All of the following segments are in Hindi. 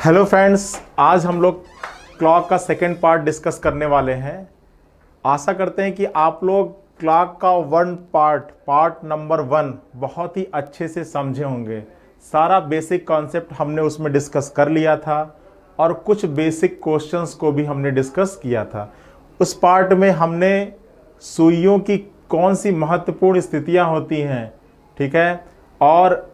हेलो फ्रेंड्स, आज हम लोग क्लॉक का सेकेंड पार्ट डिस्कस करने वाले हैं। आशा करते हैं कि आप लोग क्लॉक का पार्ट नंबर 1 बहुत ही अच्छे से समझे होंगे। सारा बेसिक कॉन्सेप्ट हमने उसमें डिस्कस कर लिया था और कुछ बेसिक क्वेश्चंस को भी हमने डिस्कस किया था। उस पार्ट में हमने सुइयों की कौन सी महत्वपूर्ण स्थितियां होती हैं, ठीक है, और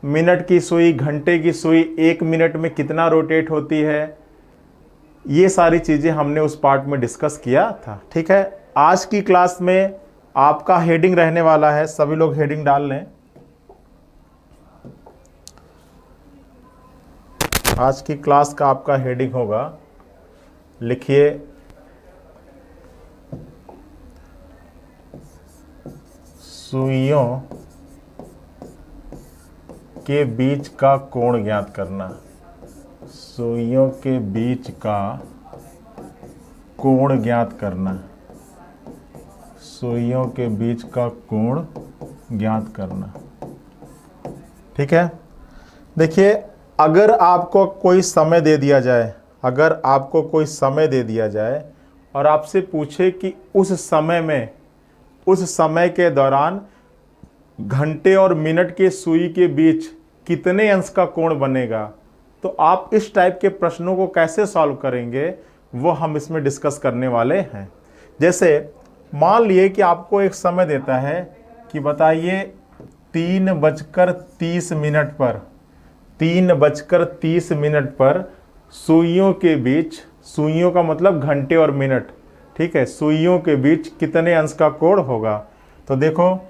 मिनट की सुई, घंटे की सुई 1 मिनट में कितना रोटेट होती है, ये सारी चीज़ें हमने उस पार्ट में डिस्कस किया था। ठीक है, आज की क्लास में आपका हेडिंग रहने वाला है, सभी लोग हेडिंग डाल लें। आज की क्लास का आपका हेडिंग होगा, लिखिए सुइयों के बीच का कोण ज्ञात करना। सुइयों के बीच का कोण ज्ञात करना। सुइयों के बीच का कोण ज्ञात करना। ठीक है, देखिए, अगर आपको कोई समय दे दिया जाए, और आपसे पूछे कि उस समय के दौरान घंटे और मिनट के सुई के बीच कितने अंश का कोण बनेगा, तो आप इस टाइप के प्रश्नों को कैसे सॉल्व करेंगे वो हम इसमें डिस्कस करने वाले हैं। जैसे मान लिए कि आपको एक समय देता है कि बताइए 3:30 पर 3:30 पर सुइयों के बीच, सुइयों का मतलब घंटे और मिनट, ठीक है, सुइयों के बीच कितने अंश का कोण होगा। तो देखो,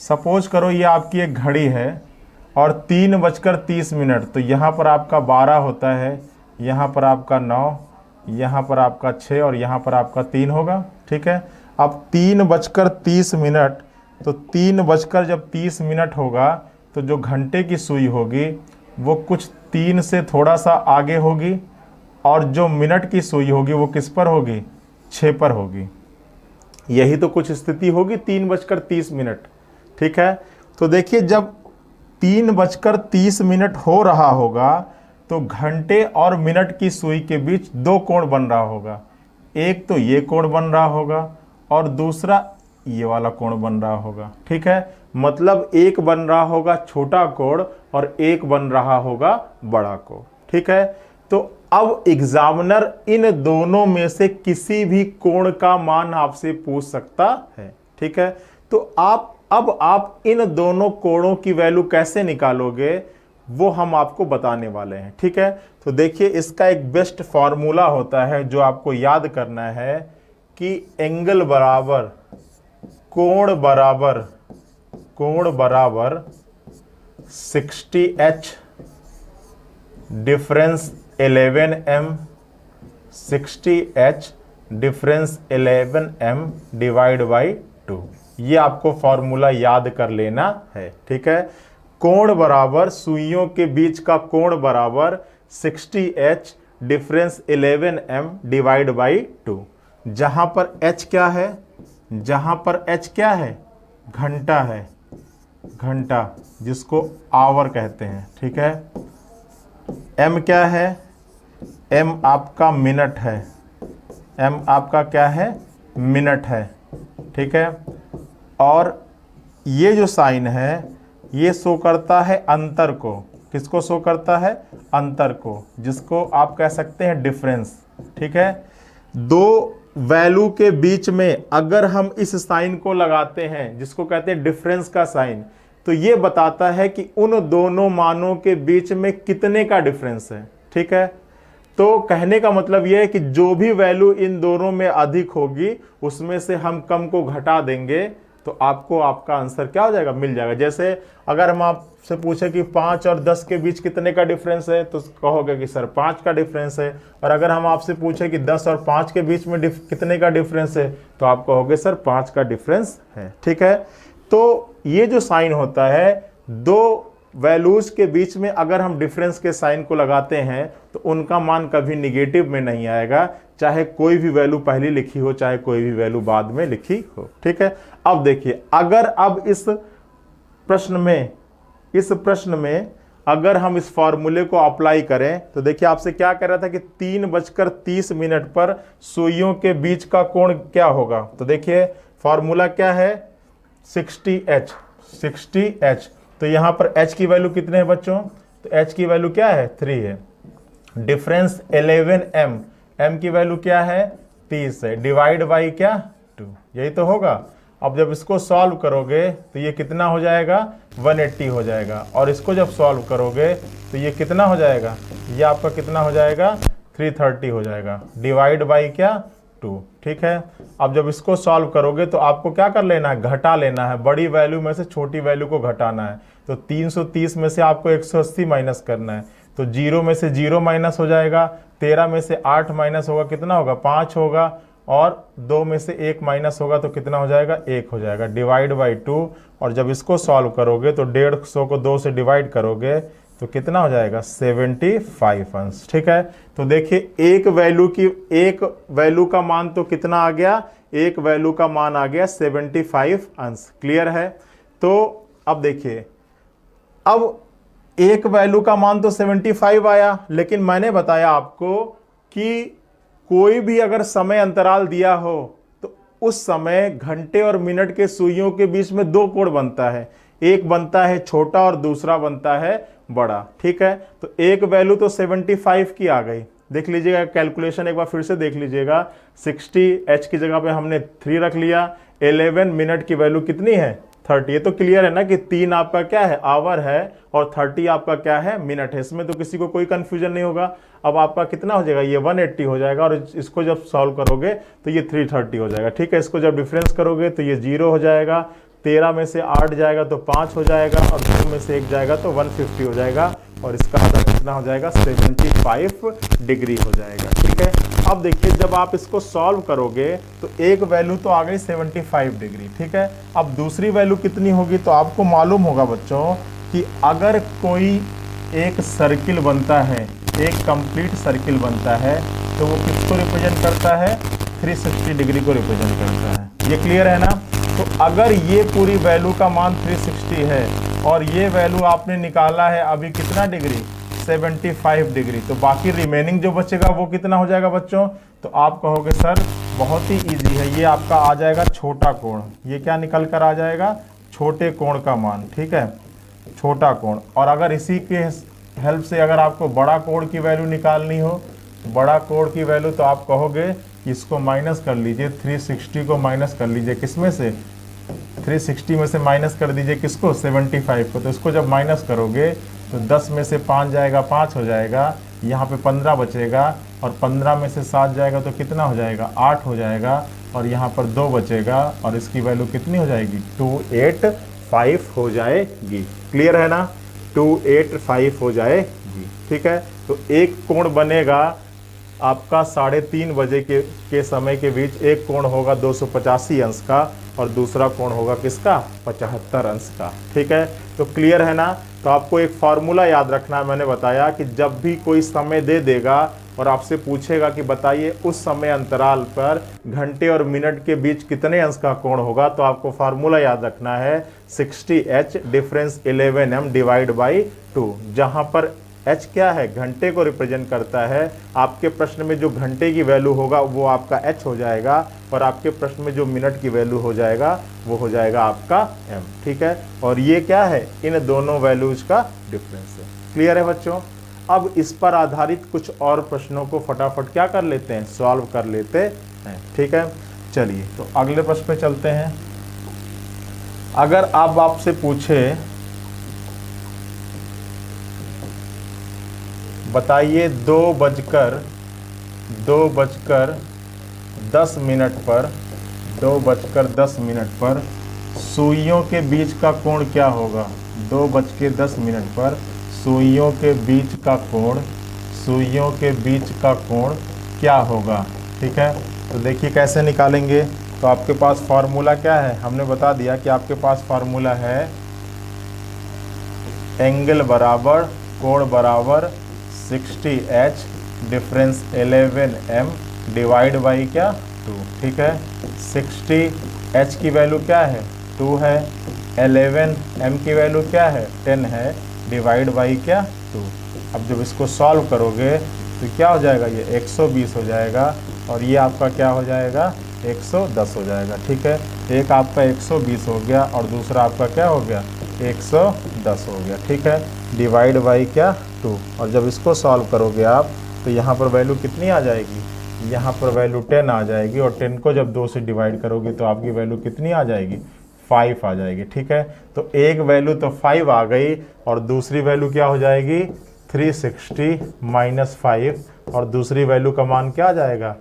सपोज करो ये आपकी एक घड़ी है और 3:30, तो यहाँ पर आपका 12 होता है, यहाँ पर आपका 9, यहाँ पर आपका 6 और यहाँ पर आपका 3 होगा। ठीक है, अब 3:30, तो 3:30 होगा तो जो घंटे की सुई होगी वो कुछ 3 से थोड़ा सा आगे होगी, और जो मिनट की सुई होगी वो किस पर होगी, 6 पर होगी। यही तो कुछ स्थिति होगी 3:30। ठीक है, तो देखिए, जब 3:30 हो रहा होगा तो घंटे और मिनट की सुई के बीच 2 कोण बन रहा होगा। एक तो ये कोण बन रहा होगा और दूसरा ये वाला कोण बन रहा होगा। ठीक है, मतलब एक बन रहा होगा छोटा कोण और एक बन रहा होगा बड़ा कोण। ठीक है, तो अब एग्जामिनर इन दोनों में से किसी भी कोण का मान आपसे पूछ सकता है। ठीक है, तो अब आप इन दोनों कोणों की वैल्यू कैसे निकालोगे वो हम आपको बताने वाले हैं। ठीक है, तो देखिए, इसका एक बेस्ट फॉर्मूला होता है जो आपको याद करना है कि एंगल बराबर कोण बराबर 60H difference 11M, 60H difference 11M divide by 2। ये आपको फॉर्मूला याद कर लेना है। ठीक है, कोण बराबर, सुइयों के बीच का कोण बराबर 60H difference 11M divide by 2। जहां पर H क्या है, घंटा है, घंटा जिसको आवर कहते हैं। ठीक है, M क्या है, M आपका मिनट है, M आपका क्या है, मिनट है। ठीक है, और ये जो साइन है ये शो करता है अंतर को। किसको शो करता है, अंतर को, जिसको आप कह सकते हैं डिफरेंस। ठीक है, दो वैल्यू के बीच में अगर हम इस साइन को लगाते हैं जिसको कहते हैं डिफरेंस का साइन, तो ये बताता है कि उन दोनों मानों के बीच में कितने का डिफरेंस है। ठीक है, तो कहने का मतलब यह है कि जो भी वैल्यू इन दोनों में अधिक होगी उसमें से हम कम को घटा देंगे तो आपको आपका आंसर क्या हो जाएगा, मिल जाएगा। जैसे अगर हम आपसे पूछे कि 5 और 10 के बीच कितने का डिफरेंस है, तो कहोगे कि सर 5 का डिफरेंस है। और अगर हम आपसे पूछे कि 10 और 5 के बीच में कितने का डिफरेंस है, तो आप कहोगे सर 5 का डिफरेंस है। ठीक है, तो ये जो साइन होता है, दो वैल्यूज के बीच में अगर हम डिफरेंस के साइन को लगाते हैं तो उनका मान कभी निगेटिव में नहीं आएगा, चाहे कोई भी वैल्यू पहले लिखी हो, चाहे कोई भी वैल्यू बाद में लिखी हो। ठीक है, अब देखिए, अगर अब इस प्रश्न में अगर हम इस फॉर्मूले को अप्लाई करें तो देखिए आपसे क्या कह रहा था कि 3:30 पर सुइयों के बीच का कोण क्या होगा। तो देखिए फॉर्मूला क्या है, 60h। तो यहां पर h की वैल्यू कितने हैं बच्चों, तो h की वैल्यू क्या है 3 है। डिफरेंस 11m, m की वैल्यू क्या है 30 है, डिवाइड बाई क्या 2, यही तो होगा। अब जब इसको सॉल्व करोगे तो ये कितना हो जाएगा 180 हो जाएगा, और इसको जब सॉल्व करोगे तो ये कितना हो जाएगा, ये आपका कितना हो जाएगा 330 हो जाएगा, डिवाइड बाई क्या 2। ठीक है, अब जब इसको सॉल्व करोगे तो आपको क्या कर लेना है, घटा लेना है, बड़ी वैल्यू में से छोटी वैल्यू को घटाना है। तो 330 में से आपको 180 माइनस करना है, तो 0 में से 0 माइनस हो जाएगा, 13 में से 8 माइनस होगा, कितना होगा 5 होगा, और 2 में से 1 माइनस होगा तो कितना हो जाएगा 1 हो जाएगा, डिवाइड बाई 2। और जब इसको सॉल्व करोगे तो 150 को 2 से डिवाइड करोगे तो कितना हो जाएगा 75 अंश। ठीक है, तो देखिए एक वैल्यू का मान तो कितना आ गया, एक वैल्यू का मान आ गया 75 अंश। क्लियर है। तो अब देखिए, अब एक वैल्यू का मान तो 75 आया, लेकिन मैंने बताया आपको कि कोई भी अगर समय अंतराल दिया हो तो उस समय घंटे और मिनट के सुइयों के बीच में 2 कोण बनता है, एक बनता है छोटा और दूसरा बनता है बड़ा। ठीक है, तो एक वैल्यू तो 75 की आ गई, देख लीजिएगा कैलकुलेशन एक बार फिर से देख लीजिएगा। 60h की जगह पे हमने 3 रख लिया, 11 मिनट की वैल्यू कितनी है 30। ये तो क्लियर है ना कि 3 आपका क्या है आवर है और 30 आपका क्या है मिनट है, इसमें तो किसी को कोई कंफ्यूजन नहीं होगा। अब आपका कितना हो जाएगा, ये 180 हो जाएगा, और इसको जब सॉल्व करोगे तो ये 330 हो जाएगा। ठीक है, इसको जब डिफरेंस करोगे तो ये 0 हो जाएगा, 13 में से 8 जाएगा तो 5 हो जाएगा, और 2 में से 1 जाएगा तो 150 हो जाएगा, और इसका आधा कितना हो जाएगा 75 डिग्री हो जाएगा। ठीक है, अब देखिए जब आप इसको सॉल्व करोगे तो एक वैल्यू तो आ गई 75 डिग्री। ठीक है, अब दूसरी वैल्यू कितनी होगी, तो आपको मालूम होगा बच्चों कि अगर कोई एक सर्किल बनता है, एक कंप्लीट सर्किल बनता है, तो वो किसको रिप्रेजेंट करता है 360 डिग्री को रिप्रेजेंट करता है। ये क्लियर है ना। तो अगर ये पूरी वैल्यू का मान 360 है और ये वैल्यू आपने निकाला है अभी कितना डिग्री 75 डिग्री, तो बाकी रिमेनिंग जो बचेगा वो कितना हो जाएगा बच्चों, तो आप कहोगे सर बहुत ही इजी है, ये आपका आ जाएगा छोटा कोण। ये क्या निकल कर आ जाएगा, छोटे कोण का मान। ठीक है, छोटा कोण। और अगर इसी के हेल्प से अगर आपको बड़ा कोण की वैल्यू निकालनी हो, बड़ा कोण की वैल्यू, तो आप कहोगे इसको माइनस कर लीजिए, 360 को माइनस कर लीजिए, किसमें से 360 में से माइनस कर दीजिए किसको 75 को। तो इसको जब माइनस करोगे तो 10 में से 5 जाएगा 5 हो जाएगा, यहाँ पे 15 बचेगा, और 15 में से 7 जाएगा तो कितना हो जाएगा 8 हो जाएगा, और यहाँ पर 2 बचेगा, और इसकी वैल्यू कितनी हो जाएगी 285 हो जाएगी। क्लियर है ना, 285 हो जाएगी। ठीक है, तो एक कोण बनेगा आपका 3:30 बजे के समय के बीच, एक कोण होगा 285 अंश का, और दूसरा कोण होगा किसका 75 अंश का। ठीक है, तो क्लियर है ना। तो आपको एक फार्मूला याद रखना है, मैंने बताया कि जब भी कोई समय दे देगा और आपसे पूछेगा कि बताइए उस समय अंतराल पर घंटे और मिनट के बीच कितने अंश का कोण होगा, तो आपको फार्मूला याद रखना है 60h difference 11m divide by 2, जहां पर h क्या है घंटे को रिप्रेजेंट करता है। आपके प्रश्न में जो घंटे की वैल्यू होगा वो आपका h हो जाएगा, और आपके प्रश्न में जो मिनट की वैल्यू हो जाएगा वो हो जाएगा आपका m। ठीक है, और ये क्या है, इन दोनों वैल्यूज का डिफरेंस है। क्लियर है बच्चों। अब इस पर आधारित कुछ और प्रश्नों को फटाफट क्या कर लेते हैं, सॉल्व कर लेते हैं। ठीक है, चलिए तो अगले प्रश्न पे चलते हैं। अगर अब आपसे पूछे बताइए 2:10 पर सुइयों के बीच का कोण क्या होगा। 2:10 पर सुइयों के बीच का कोण क्या होगा। ठीक है, तो देखिए कैसे निकालेंगे। तो आपके पास फार्मूला क्या है, हमने बता दिया कि आपके पास फार्मूला है एंगल बराबर कोण बराबर 60h difference 11m divide by क्या 2। ठीक है, 60h की वैल्यू क्या है 2 है, 11m की वैल्यू क्या है 10 है, डिवाइड बाई क्या 2। अब जब इसको सॉल्व करोगे तो क्या हो जाएगा, ये 120 हो जाएगा और ये आपका क्या हो जाएगा 110 हो जाएगा। ठीक है, एक आपका 120 हो गया और दूसरा आपका क्या हो गया 110 हो गया। ठीक है, डिवाइड बाई क्या 2। और जब इसको सॉल्व करोगे आप तो यहाँ पर वैल्यू कितनी आ जाएगी, यहाँ पर वैल्यू 10 आ जाएगी और 10 को जब 2 से डिवाइड करोगे तो आपकी वैल्यू कितनी आ जाएगी 5 आ जाएगी। ठीक है, तो एक वैल्यू तो 5 आ गई और दूसरी वैल्यू क्या हो जाएगी 360 माइनस 5 और दूसरी वैल्यू का मान क्या आ जाएगा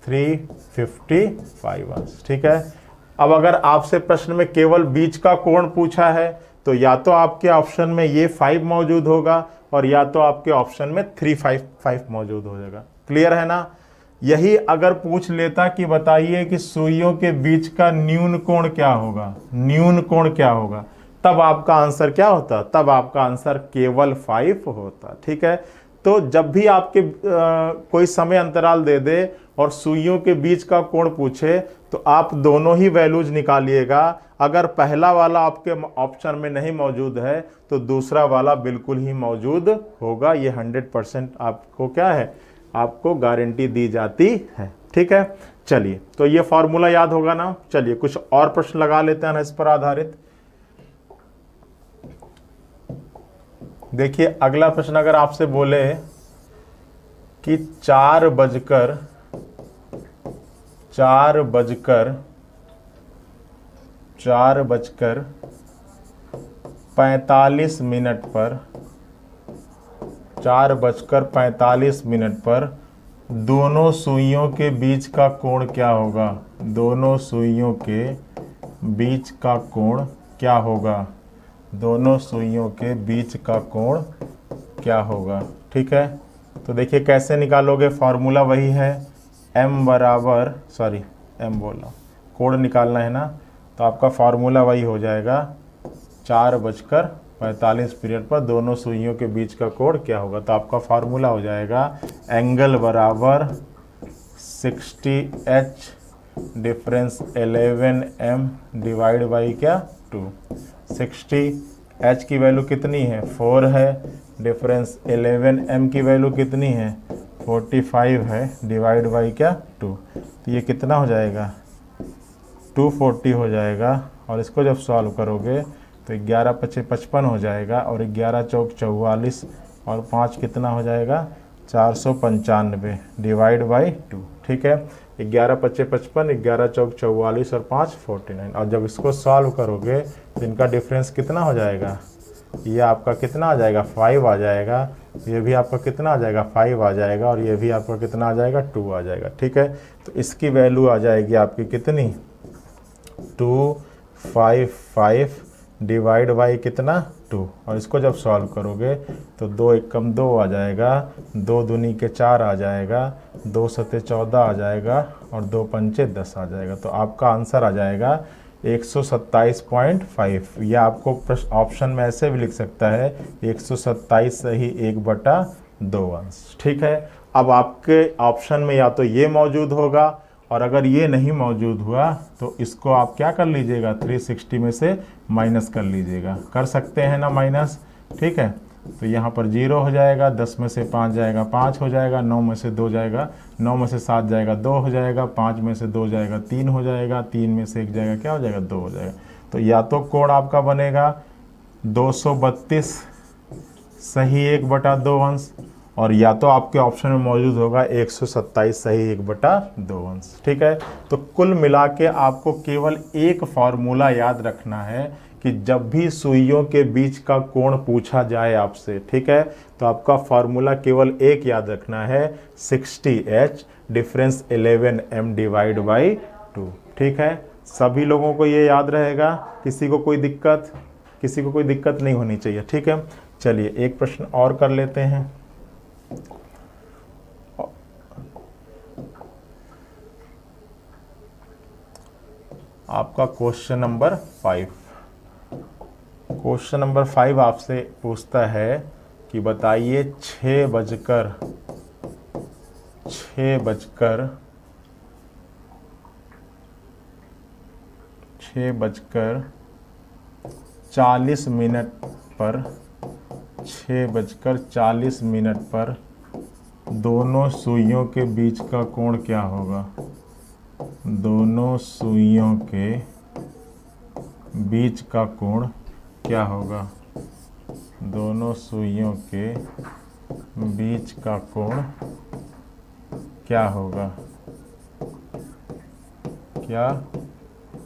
355। ठीक है, अब अगर आपसे प्रश्न में केवल बीच का कोण पूछा है तो या तो आपके ऑप्शन में ये 5 मौजूद होगा और या तो आपके ऑप्शन में 355 मौजूद हो जाएगा। क्लियर है ना। यही अगर पूछ लेता कि बताइए कि सुइयों के बीच का न्यून कोण क्या होगा, न्यून कोण क्या होगा, तब आपका आंसर क्या होता, तब आपका आंसर केवल 5 होता। ठीक है, तो जब भी आपके कोई समय अंतराल दे दे और सुइयों के बीच का कोण पूछे तो आप दोनों ही वैल्यूज निकालिएगा। अगर पहला वाला आपके ऑप्शन में नहीं मौजूद है तो दूसरा वाला बिल्कुल ही मौजूद होगा। ये 100% आपको क्या है, आपको गारंटी दी जाती है। ठीक है, चलिए तो ये फॉर्मूला याद होगा ना। चलिए कुछ और प्रश्न लगा लेते हैं ना इस पर आधारित। देखिए अगला प्रश्न अगर आपसे बोले कि 4:45 मिनट पर 4:45 मिनट पर दोनों सुइयों के बीच का कोण क्या होगा, दोनों सुइयों के बीच का कोण क्या होगा, दोनों सुइयों के बीच का कोण क्या होगा। ठीक है, तो देखिए कैसे निकालोगे, फॉर्मूला वही है m बराबर कोण निकालना है ना, तो आपका फॉर्मूला वही हो जाएगा 4:45 पीरियड पर दोनों सुइयों के बीच का कोण क्या होगा। तो आपका फॉर्मूला हो जाएगा एंगल बराबर 60h difference 11m divide by क्या 2। 60h की वैल्यू कितनी है 4 है, डिफरेंस 11m की वैल्यू कितनी है 45 है, डिवाइड बाई क्या 2। तो ये कितना हो जाएगा 240 हो जाएगा और इसको जब सॉल्व करोगे तो 11×5 = 55 हो जाएगा और 11×4 = 44 और 5 कितना हो जाएगा 495 डिवाइड बाई 2। ठीक है, 11×5 = 55, 11×4 = 44 और 5 49। और जब इसको सॉल्व करोगे तो इनका डिफरेंस कितना हो जाएगा, ये आपका कितना आ जाएगा 5 आ जाएगा, ये भी आपका कितना आ जाएगा 5 आ जाएगा और ये भी आपका कितना आ जाएगा 2 आ जाएगा। ठीक है, तो इसकी वैल्यू आ जाएगी आपकी कितनी 255 डिवाइड बाई कितना 2। और इसको जब सॉल्व करोगे तो 2 × 1 = 2 आ जाएगा, 2 दूनी के 4 आ जाएगा, 2 × 7 = 14 आ जाएगा और 2 × 5 = 10 आ जाएगा। तो आपका आंसर आ जाएगा 127.5। या आपको प्रश्न ऑप्शन में ऐसे भी लिख सकता है 127 सही 1/2 अंश। ठीक है, अब आपके ऑप्शन में या तो ये मौजूद होगा और अगर ये नहीं मौजूद हुआ तो इसको आप क्या कर लीजिएगा 360 में से माइनस कर लीजिएगा, कर सकते हैं ना माइनस। ठीक है, तो यहाँ पर 0 हो जाएगा, 10 में से 5 जाएगा 5 हो जाएगा, 9 में से 2 जाएगा 9 में से 7 जाएगा 2 हो जाएगा, 5 में से 2 जाएगा 3 हो जाएगा, 3 में से 1 जाएगा क्या हो जाएगा 2 हो जाएगा। तो या तो कोण आपका बनेगा 232 सही 1/2 अंश और या तो आपके ऑप्शन में मौजूद होगा 127 सही 1/2 अंश। ठीक है, तो कुल मिला के आपको केवल एक फॉर्मूला याद रखना है कि जब भी सुइयों के बीच का कोण पूछा जाए आपसे, ठीक है, तो आपका फॉर्मूला केवल एक याद रखना है 60h difference 11m divide by 2। ठीक है, सभी लोगों को ये याद रहेगा, किसी को कोई दिक्कत नहीं होनी चाहिए। ठीक है, चलिए एक प्रश्न और कर लेते हैं। आपका क्वेश्चन नंबर 5 आपसे पूछता है कि बताइए 6:40 मिनट पर 6:40 पर दोनों सुइयों के बीच का कोण क्या होगा? दोनों सुइयों के बीच का कोण क्या होगा? दोनों सुइयों के बीच का कोण क्या होगा? क्या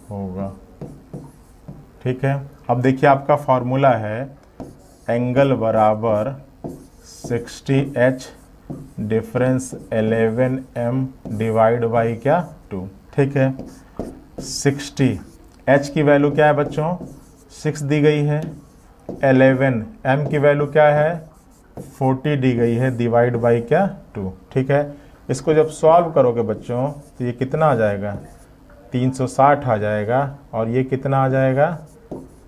होगा? ठीक है, अब देखिए आपका फॉर्मूला है एंगल बराबर 60H difference 11M divide by क्या 2। ठीक है, 60 H की वैल्यू क्या है बच्चों? 6 दी गई है। 11 M की वैल्यू क्या है? 40 दी गई है, डिवाइड बाई क्या 2। ठीक है, इसको जब सॉल्व करोगे बच्चों तो ये कितना आ जाएगा? 360 आ जाएगा, और ये कितना आ जाएगा?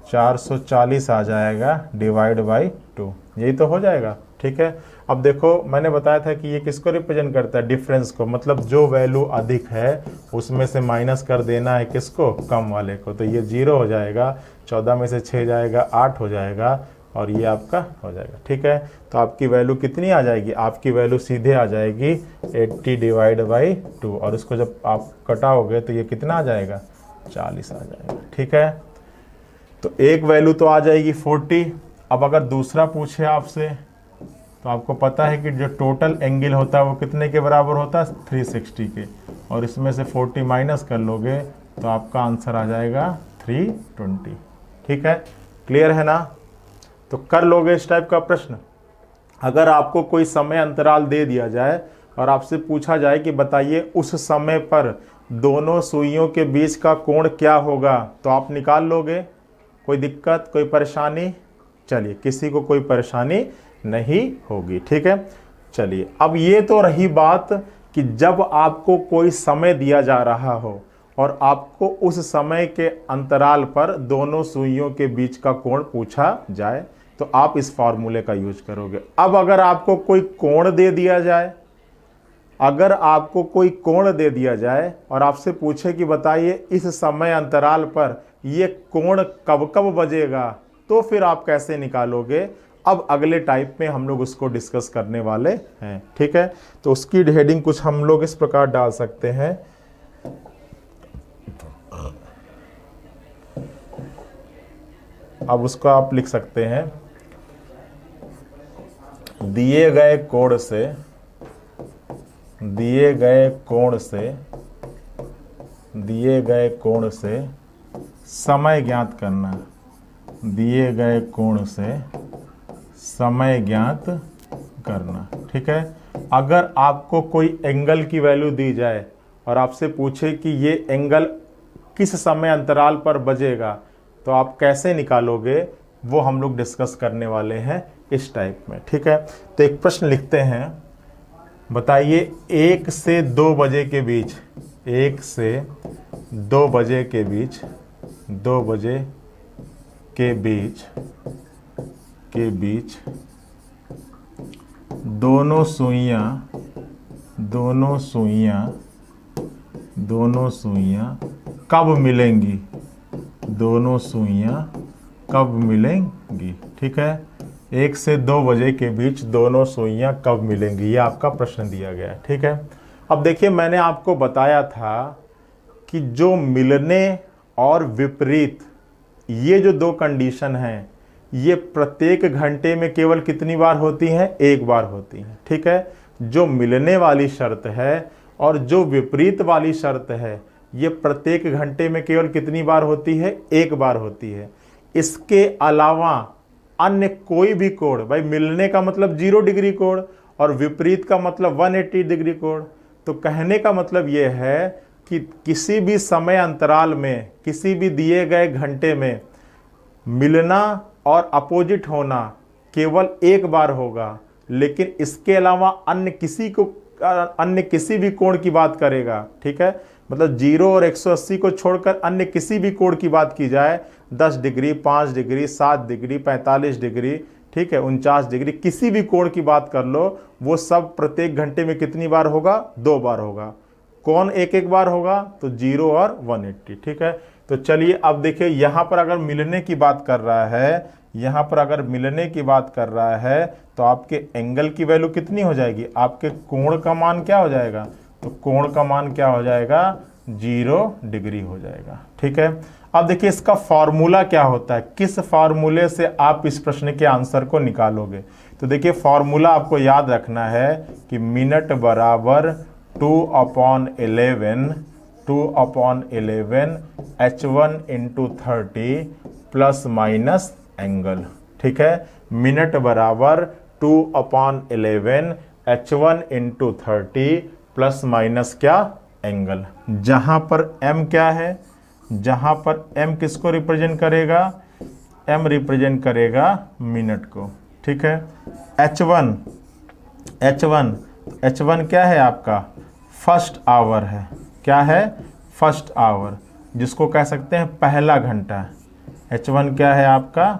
440 आ जाएगा, डिवाइड बाई 2। यही तो हो जाएगा। ठीक है, अब देखो मैंने बताया था कि ये किसको रिप्रेजेंट करता है? डिफरेंस को, मतलब जो वैल्यू अधिक है उसमें से माइनस कर देना है किसको? कम वाले को। तो ये 0 हो जाएगा, 14 में से 6 जाएगा, 8 हो जाएगा, और ये आपका हो जाएगा। ठीक है, तो आपकी वैल्यू कितनी आ जाएगी? आपकी वैल्यू सीधे आ जाएगी 80 डिवाइड बाई 2, और इसको जब आप कटाओगे तो ये कितना आ जाएगा? 40 आ जाएगा। ठीक है, तो एक वैल्यू तो आ जाएगी 40। अब अगर दूसरा पूछे आपसे तो आपको पता है कि जो टोटल एंगल होता है वो कितने के बराबर होता है? 360 के, और इसमें से 40 माइनस कर लोगे तो आपका आंसर आ जाएगा 320। ठीक है, क्लियर है ना? तो कर लोगे इस टाइप का प्रश्न। अगर आपको कोई समय अंतराल दे दिया जाए और आपसे पूछा जाए कि बताइए उस समय पर दोनों सुइयों के बीच का कोण क्या होगा, तो आप निकाल लोगे? कोई दिक्कत, कोई परेशानी? चलिए, किसी को कोई परेशानी नहीं होगी। ठीक है, चलिए अब ये तो रही बात कि जब आपको कोई समय दिया जा रहा हो और आपको उस समय के अंतराल पर दोनों सुइयों के बीच का कोण पूछा जाए तो आप इस फॉर्मूले का यूज करोगे। अब अगर आपको कोई कोण दे दिया जाए, अगर आपको कोई कोण दे दिया जाए और आपसे पूछे कि बताइए इस समय अंतराल पर ये कोण कब कब बजेगा, तो फिर आप कैसे निकालोगे? अब अगले टाइप में हम लोग उसको डिस्कस करने वाले हैं। ठीक है, तो उसकी हेडिंग कुछ हम लोग इस प्रकार डाल सकते हैं। अब उसको आप लिख सकते हैं, दिए गए कोण से, दिए गए कोण से, दिए गए कोण से समय ज्ञात करना। दिए गए कोण से समय ज्ञात करना। ठीक है, अगर आपको कोई एंगल की वैल्यू दी जाए और आपसे पूछे कि ये एंगल किस समय अंतराल पर बजेगा, तो आप कैसे निकालोगे? वो हम लोग डिस्कस करने वाले हैं इस टाइप में। ठीक है, तो एक प्रश्न लिखते हैं, बताइए 1 से 2 बजे के बीच, 1 से 2 बजे के बीच, 2 बजे के बीच दोनों सुइयां कब मिलेंगी? दोनों सुइयां कब मिलेंगी? ठीक है, 1 से 2 बजे के बीच दोनों सुइयां कब मिलेंगी, ये आपका प्रश्न दिया गया है। ठीक है, अब देखिए मैंने आपको बताया था कि जो मिलने और विपरीत, ये जो दो कंडीशन हैं, ये प्रत्येक घंटे में केवल कितनी बार होती हैं? एक बार होती हैं। ठीक है, जो मिलने वाली शर्त है और जो विपरीत वाली शर्त है, ये प्रत्येक घंटे में केवल कितनी बार होती है? एक बार होती है। इसके अलावा अन्य कोई भी कोण, भाई मिलने का मतलब 0 डिग्री कोण और विपरीत का मतलब 180 डिग्री कोण, तो कहने का मतलब ये है कि किसी भी समय अंतराल में, किसी भी दिए गए घंटे में मिलना और अपोजिट होना केवल एक बार होगा, लेकिन इसके अलावा अन्य किसी भी कोण की बात करेगा। ठीक है, मतलब 0 और 180 को छोड़कर अन्य किसी भी कोण की बात की जाए, 10 डिग्री, 5 डिग्री, 7 डिग्री, 45 डिग्री, ठीक है, 49 डिग्री, किसी भी कोण की बात कर लो, वो सब प्रत्येक घंटे में कितनी बार होगा? 2 बार होगा। कौन एक बार होगा? तो 0 और 180। ठीक है, तो चलिए अब देखिए, यहां पर अगर मिलने की बात कर रहा है, यहाँ पर अगर मिलने की बात कर रहा है तो आपके एंगल की वैल्यू कितनी हो जाएगी, आपके कोण का मान क्या हो जाएगा, तो कोण का मान क्या हो जाएगा, 0 डिग्री हो जाएगा। ठीक है, अब देखिए इसका फॉर्मूला क्या होता है, किस फॉर्मूले से आप इस प्रश्न के आंसर को निकालोगे। तो देखिए फॉर्मूला आपको याद रखना है कि मिनट बराबर 2/11 H1 × 30 प्लस माइनस एंगल। ठीक है, मिनट बराबर 2/11 H1 × 30 प्लस माइनस क्या, एंगल। जहां पर m क्या है, जहां पर m किसको रिप्रेजेंट करेगा, m रिप्रेजेंट करेगा मिनट को। ठीक है, H1 क्या है आपका, फर्स्ट आवर है। क्या है, फर्स्ट आवर, जिसको कह सकते हैं पहला घंटा। H1 क्या है आपका,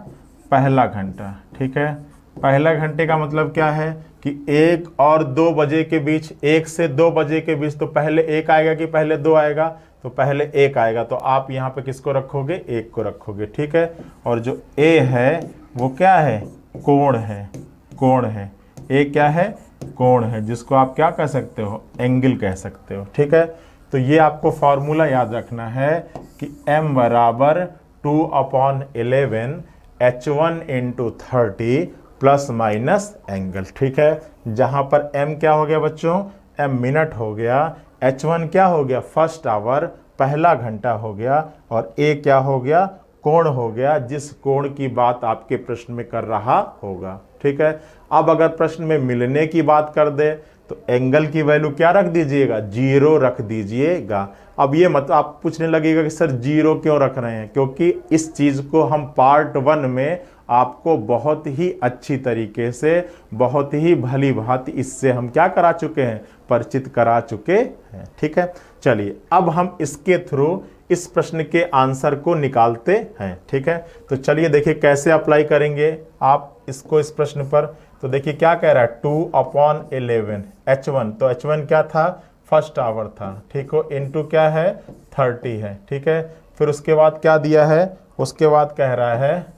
पहला घंटा। ठीक है, पहला घंटे का मतलब क्या है कि 1 और 2 बजे के बीच, 1 से 2 बजे के बीच, तो पहले 1 आएगा कि पहले 2 आएगा, तो पहले 1 आएगा, तो आप यहाँ पे किसको रखोगे, 1 को रखोगे। ठीक है, और जो A है वो क्या है, कोण है, कोण है। A क्या है, कोण है, जिसको आप क्या कह सकते हो, एंगल कह सकते हो। ठीक है, तो ये आपको फॉर्मूला याद रखना है कि m बराबर 2/11 H1 × 30 प्लस माइनस एंगल। ठीक है, जहां पर m क्या हो गया बच्चों, m मिनट हो गया, H1 क्या हो गया, फर्स्ट आवर, पहला घंटा हो गया, और A क्या हो गया, कोण हो गया, जिस कोण की बात आपके प्रश्न में कर रहा होगा। ठीक है, अब अगर प्रश्न में मिलने की बात कर दे तो एंगल की वैल्यू क्या रख दीजिएगा, 0 रख दीजिएगा। अब ये मत आप पूछने लगेगा कि सर 0 क्यों रख रहे हैं, क्योंकि इस चीज को हम पार्ट 1 में आपको बहुत ही अच्छी तरीके से, बहुत ही भली भांति इससे हम क्या करा चुके हैं, परिचित करा चुके हैं। ठीक है, चलिए अब हम इसके थ्रू इस प्रश्न के आंसर को निकालते हैं। ठीक है, तो चलिए देखिए कैसे अप्लाई करेंगे आप इसको इस प्रश्न पर। तो देखिए क्या कह रहा है, 2/11 H1, तो H1 क्या था, फर्स्ट आवर था। ठीक हो, इनटू क्या है, 30 है। ठीक है, फिर उसके बाद क्या दिया है, उसके बाद कह रहा है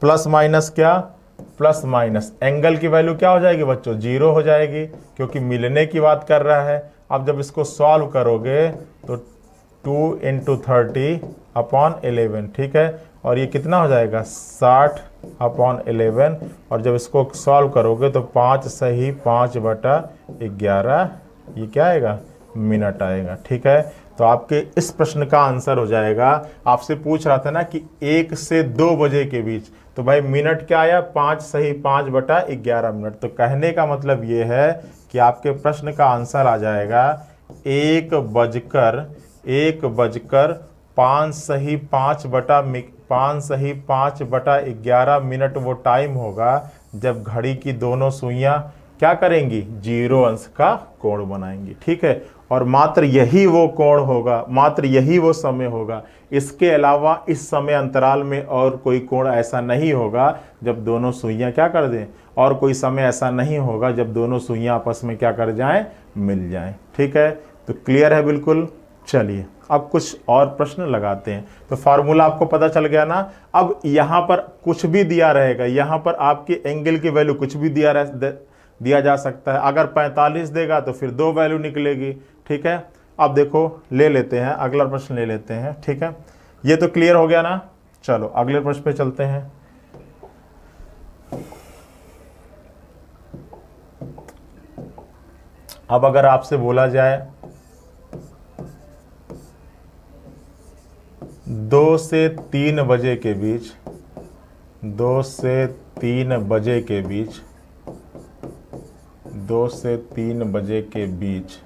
प्लस माइनस क्या, प्लस माइनस एंगल की वैल्यू क्या हो जाएगी बच्चों, 0 हो जाएगी, क्योंकि मिलने की बात कर रहा है। अब जब इसको सॉल्व करोगे तो 2 × 30/11। ठीक है, और ये कितना हो जाएगा, 60/11, और जब इसको सॉल्व करोगे तो 5 सही 5/11, ये क्या आएगा, मिनट आएगा। ठीक है, तो आपके इस प्रश्न का आंसर हो जाएगा, आपसे पूछ रहा था ना कि 1 से 2 बजे के बीच, तो भाई मिनट क्या आया, 5 सही 5/11 मिनट। तो कहने का मतलब ये है कि आपके प्रश्न का आंसर आ जाएगा 1:05 सही 5/11 मिनट। वो टाइम होगा जब घड़ी की दोनों सुइयां क्या करेंगी, 0 अंश का कोण बनाएंगी। ठीक है, और मात्र यही वो कोण होगा, मात्र यही वो समय होगा, इसके अलावा इस समय अंतराल में और कोई कोण ऐसा नहीं होगा जब दोनों सुइयां क्या कर दें, और कोई समय ऐसा नहीं होगा जब दोनों सुइयां आपस में क्या कर जाएं, मिल जाएं। ठीक है, तो क्लियर है बिल्कुल। चलिए अब कुछ और प्रश्न लगाते हैं। तो फार्मूला आपको पता चल गया ना। अब यहाँ पर कुछ भी दिया रहेगा, यहाँ पर आपके एंगल की वैल्यू कुछ भी दिया जा सकता है। अगर 45 देगा तो फिर 2 वैल्यू निकलेगी। ठीक है, अब देखो ले लेते हैं, अगला प्रश्न ले लेते हैं। ठीक है, ये तो क्लियर हो गया ना। चलो अगले प्रश्न पे चलते हैं। अब अगर आपसे बोला जाए 2 से 3 बजे के बीच, 2 से 3 बजे के बीच, 2 से 3 बजे के बीच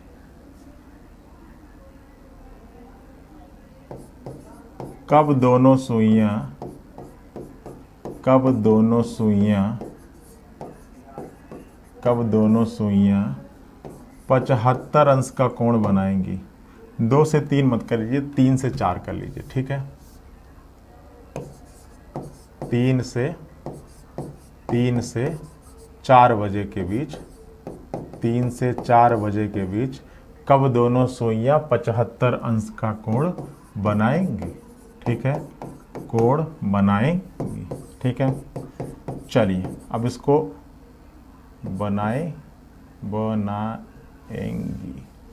कब दोनों सुइयां 75 अंश का कोण बनाएंगी। 2 से 3 मत कर लीजिए, 3 से 4 कर लीजिए। ठीक है, 3 से 4 बजे के बीच, 3 से 4 बजे के बीच कब दोनों सुइयां 75 अंश का कोण बनाएंगी। ठीक है, कोण बनाएंगी। ठीक है, चलिए अब इसको बनाएंगी।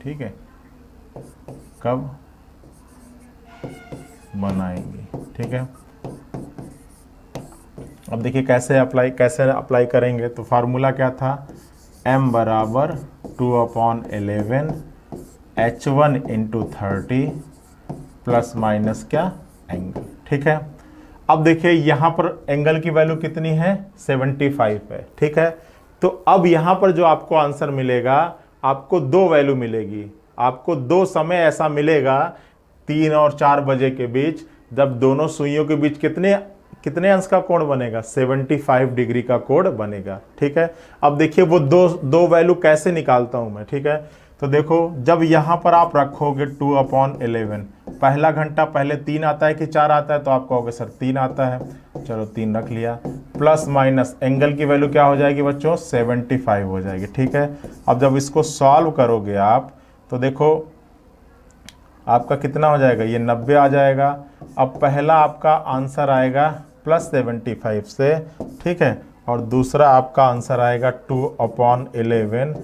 ठीक है, कब बनाएंगी। ठीक है, अब देखिए कैसे अप्लाई करेंगे। तो फार्मूला क्या था, m बराबर 2/11 h1 इंटू 30 प्लस माइनस क्या एंगल। ठीक है, अब देखिए यहाँ पर एंगल की वैल्यू कितनी है, 75 है। ठीक है, तो अब यहाँ पर जो आपको आंसर मिलेगा, आपको दो वैल्यू मिलेगी। आपको दो समय ऐसा मिलेगा 3 और 4 बजे के बीच, जब दोनों सुइयों के बीच कितने अंश का कोण बनेगा, 75 डिग्री का कोण बनेगा। ठीक है, अब देखिए वो दो वैल्यू कैसे निकालता हूं मैं। ठीक है, तो देखो जब यहां पर आप रखोगे 2/11, पहला घंटा पहले 3 आता है कि 4 आता है, तो आप कहोगे सर 3 आता है, चलो 3 रख लिया, प्लस माइनस एंगल की वैल्यू क्या हो जाएगी बच्चों, 75 हो जाएगी। ठीक है, अब जब इसको सॉल्व करोगे आप, तो देखो आपका कितना हो जाएगा, ये 90 आ जाएगा। अब पहला आपका आंसर आएगा +75 से। ठीक है, और दूसरा आपका आंसर आएगा 2/11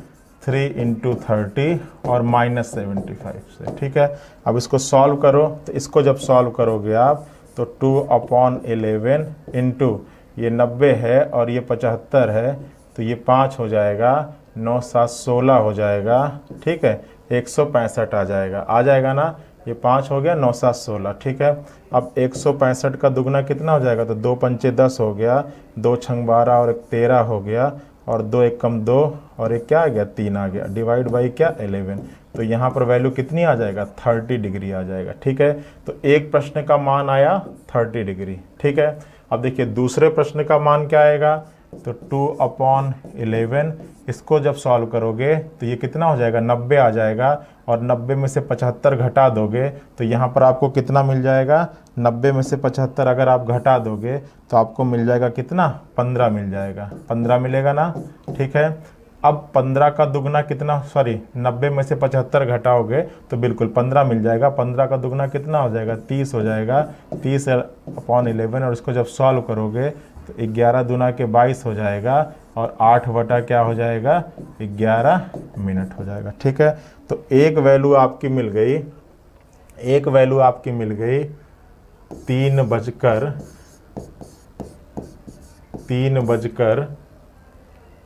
3 इंटू 30 और -75 से। ठीक है, अब इसको सॉल्व करो, तो इसको जब सॉल्व करोगे आप, तो 2/11 इंटू ये 90 है और ये 75 है, तो ये 5 हो जाएगा, 9 7 16 हो जाएगा। ठीक है, 165 आ जाएगा ना, ये 5 हो गया, 9 7 16। ठीक है, अब 165 का दुगना कितना हो जाएगा, तो 2 पंचे 10 हो गया, 2 छंग 12 और 1 13 हो गया, और 2 1 कम 2 और एक क्या आ गया, 3 आ गया, डिवाइड बाई क्या 11। तो यहाँ पर वैल्यू कितनी आ जाएगा, 30 डिग्री आ जाएगा। ठीक है, तो एक प्रश्न का मान आया 30 डिग्री। ठीक है, अब देखिए दूसरे प्रश्न का मान क्या आएगा, तो 2/11 इसको जब सॉल्व करोगे तो ये कितना हो जाएगा, 90 आ जाएगा, और 90 में से 75 घटा दोगे तो यहाँ पर आपको कितना मिल जाएगा, 90 में से 75 अगर आप घटा दोगे तो आपको मिल जाएगा कितना, 15 मिल जाएगा, 15 मिलेगा ना। ठीक है, अब 15 का दुगना कितना, 90 में से 75 घटाओगे तो बिल्कुल 15 मिल जाएगा। 15 का दुगना कितना हो जाएगा, 30 हो जाएगा, 30/11, और इसको जब सॉल्व करोगे तो 11 दूना के 22 हो जाएगा, और 8 बटा क्या हो जाएगा, 11 मिनट हो जाएगा। ठीक है, तो एक वैल्यू आपकी मिल गई, 3 बजकर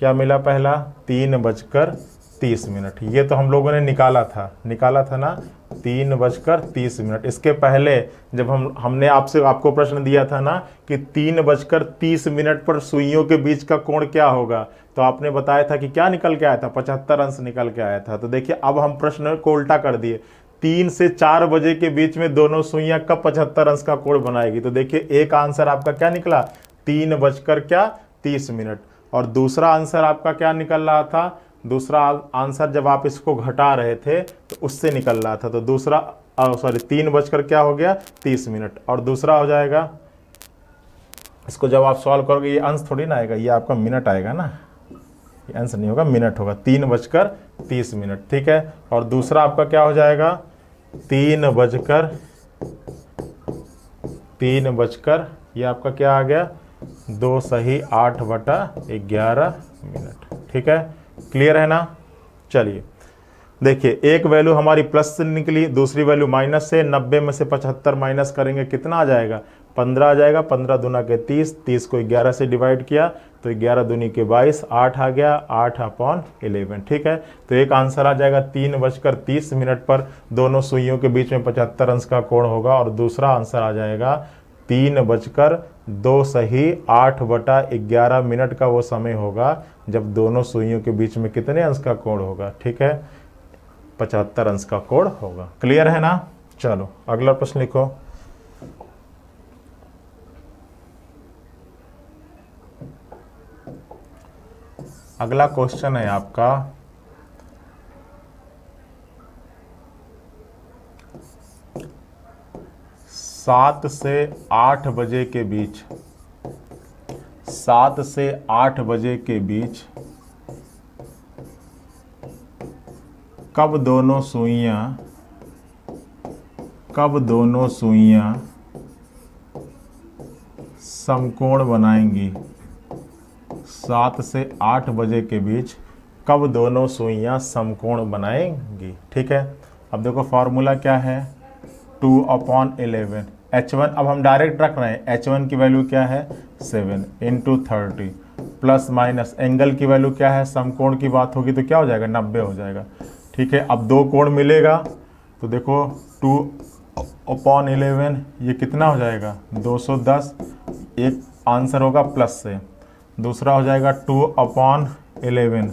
क्या मिला, पहला 3:30। ये तो हम लोगों ने निकाला था ना, 3:30। इसके पहले जब हमने आपको प्रश्न दिया था ना कि 3:30 पर सुइयों के बीच का कोण क्या होगा, तो आपने बताया था कि क्या निकल के आया था, 75 अंश निकल के आया था। तो देखिए अब हम प्रश्न को उल्टा कर दिए, 3 से 4 बजे के बीच में दोनों सुइयां कब 75 अंश का कोण बनाएगी। तो देखिए एक आंसर आपका क्या निकला, 3:30, और दूसरा आंसर आपका क्या निकल रहा था, दूसरा आंसर जब आप इसको घटा रहे थे तो उससे निकल रहा था, तो दूसरा 3 क्या हो गया, 30, और दूसरा हो जाएगा, इसको जब आप सॉल्व करोगे, ये अंश थोड़ी ना आएगा, ये आपका मिनट आएगा ना, ये अंश नहीं होगा, मिनट होगा, 3:30। ठीक है, और दूसरा आपका क्या हो जाएगा, 3 ये आपका क्या आ गया, 2 सही 8/11 मिनट। ठीक है, क्लियर है ना। चलिए देखिए एक वैल्यू हमारी प्लस से निकली, दूसरी वैल्यू माइनस से। 90 में से 75 माइनस करेंगे कितना आ जाएगा, 15 आ जाएगा, 15 दूना के 30, 30 को 11 से डिवाइड किया तो 11 दूनी के 22, 8 आ गया, 8/11। ठीक है, तो एक आंसर आ जाएगा 3:30 पर दोनों सुइयों के बीच में 75 अंश का कोण होगा, और दूसरा आंसर आ जाएगा 3:02 सही 8/11 मिनट का वो समय होगा जब दोनों सुइयों के बीच में कितने अंश का कोण होगा। ठीक है, 75 अंश का कोण होगा। क्लियर है ना। चलो अगला प्रश्न लिखो। अगला क्वेश्चन है आपका 7 से 8 बजे के बीच, 7 से 8 बजे के बीच कब दोनों सुइयां समकोण बनाएंगी 7 से 8 बजे के बीच कब दोनों सुइयां समकोण बनाएंगी। ठीक है, अब देखो फॉर्मूला क्या है, 2/11 H1, अब हम डायरेक्ट रख रहे हैं, H1 की वैल्यू क्या है 7 × 30 प्लस माइनस एंगल की वैल्यू क्या है, समकोण की बात होगी तो क्या हो जाएगा 90 हो जाएगा। ठीक है, अब दो कोण मिलेगा तो देखो 2/11 ये कितना हो जाएगा 210, एक आंसर होगा प्लस से, दूसरा हो जाएगा 2/11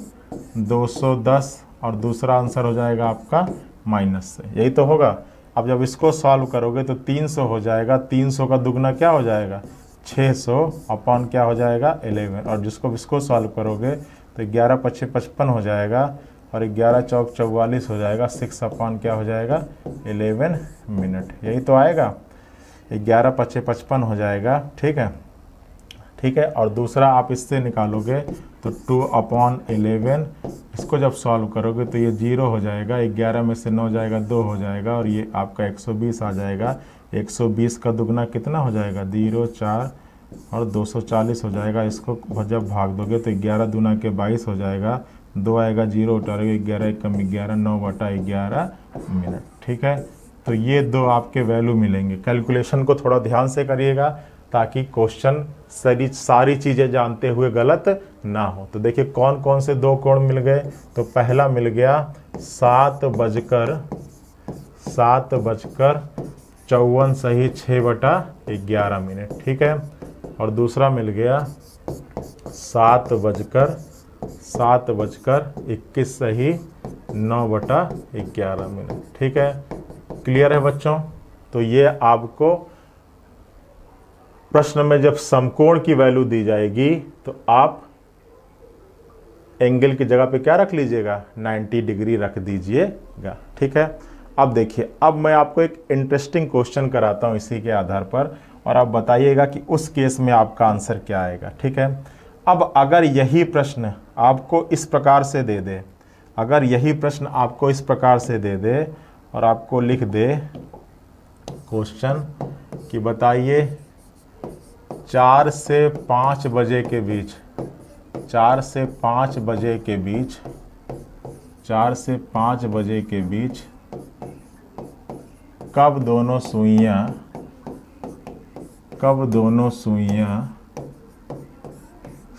210 और दूसरा आंसर हो जाएगा आपका माइनस से, यही तो होगा। अब जब इसको सॉल्व करोगे तो 300 हो जाएगा, 300 का दुगना क्या हो जाएगा 600 अपॉन क्या हो जाएगा 11, और जिसको इसको सॉल्व करोगे तो 11×5 = 55 हो जाएगा और 11×4 = 44 हो जाएगा, 6 अपॉन क्या हो जाएगा 11 मिनट, यही तो आएगा, 11×5 = 55 हो जाएगा। ठीक है, ठीक है, और दूसरा आप इससे निकालोगे तो 2/11, इसको जब सॉल्व करोगे तो ये 0 हो जाएगा, 11 में से 9 जाएगा 2 हो जाएगा और ये आपका 120 आ जाएगा। 120 का दुगना कितना हो जाएगा 0 4 और 240 हो जाएगा। इसको जब भाग दोगे तो 11 दूना के 22 हो जाएगा, 2 आएगा 0 उतारोगे 11 × 11 9/11 मिनट। ठीक है, तो ये दो आपके वैल्यू मिलेंगे। कैलकुलेशन को थोड़ा ध्यान से करिएगा ताकि क्वेश्चन सारी चीज़ें जानते हुए गलत ना हो। तो देखिए कौन कौन से दो कोण मिल गए, तो पहला मिल गया 7:54 सही 6/11 मिनट। ठीक है, और दूसरा मिल गया 7:21 सही 9/11 मिनट। ठीक है, क्लियर है बच्चों। तो ये आपको प्रश्न में जब समकोण की वैल्यू दी जाएगी तो आप एंगल की जगह पे क्या रख लीजिएगा 90 डिग्री रख दीजिएगा। ठीक है, अब देखिए, अब मैं आपको एक इंटरेस्टिंग क्वेश्चन कराता हूं इसी के आधार पर, और आप बताइएगा कि उस केस में आपका आंसर क्या आएगा। ठीक है, अब अगर यही प्रश्न आपको इस प्रकार से दे दे, अगर यही प्रश्न आपको इस प्रकार से दे दे और आपको लिख दे क्वेश्चन कि बताइए 4 से 5 बजे के बीच, 4 से 5 बजे के बीच, 4 से 5 बजे के बीच कब दोनों सुइयां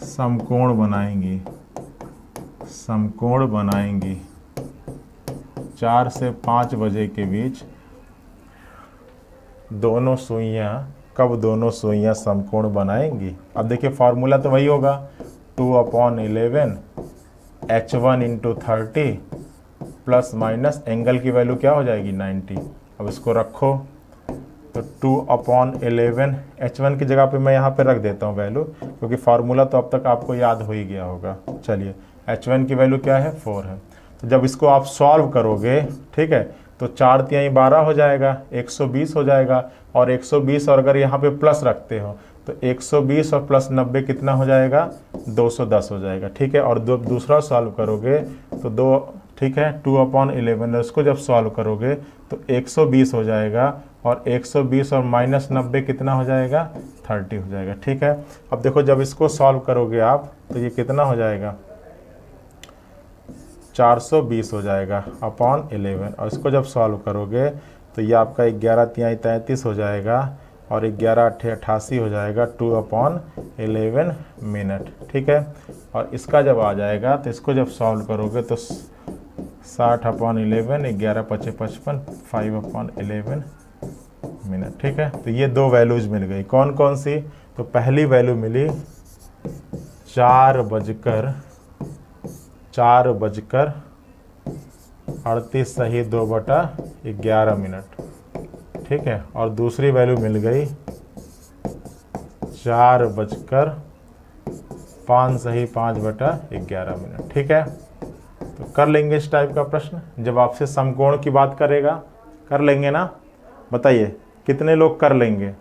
समकोण बनाएंगी, समकोण बनाएंगी। 4 से 5 बजे के बीच दोनों सुइयां कब दोनों सुइयां समकोण बनाएंगी। अब देखिए फॉर्मूला तो वही होगा 2/11 H1 × 30 प्लस माइनस एंगल की वैल्यू क्या हो जाएगी 90। अब इसको रखो तो 2/11 H1 की जगह पे मैं यहाँ पे रख देता हूँ वैल्यू, क्योंकि फार्मूला तो अब तक आपको याद हो ही गया होगा। चलिए, H1 की वैल्यू क्या है 4 है। तो जब इसको आप सॉल्व करोगे, ठीक है, तो 4 × 12 हो जाएगा, 120 हो जाएगा, और 120 और अगर यहाँ पे प्लस रखते हो तो 120 और प्लस 90 कितना हो जाएगा 210 हो जाएगा। ठीक है, और दूसरा सॉल्व करोगे तो 2, ठीक है, 2/11, उसको जब सॉल्व करोगे तो 120 हो जाएगा, और 120 और माइनस 90 कितना हो जाएगा 30 हो जाएगा। ठीक है, अब देखो जब इसको सॉल्व करोगे आप तो ये कितना हो जाएगा 420 हो जाएगा /11, और इसको जब सॉल्व करोगे तो ये आपका 11 × 33 हो जाएगा, और 11 × 88 हो जाएगा 2/11 मिनट। ठीक है, और इसका जब आ जाएगा तो इसको जब सॉल्व करोगे तो 60/11 11×5 = 55 5/11 मिनट। ठीक है, तो ये दो वैल्यूज मिल गई। कौन कौन सी, तो पहली वैल्यू मिली 4:38 सही 2/11 मिनट। ठीक है, और दूसरी वैल्यू मिल गई 4:05 सही 5/11 मिनट। ठीक है, तो कर लेंगे इस टाइप का प्रश्न जब आपसे समकोण की बात करेगा, कर लेंगे ना। बताइए कितने लोग कर लेंगे,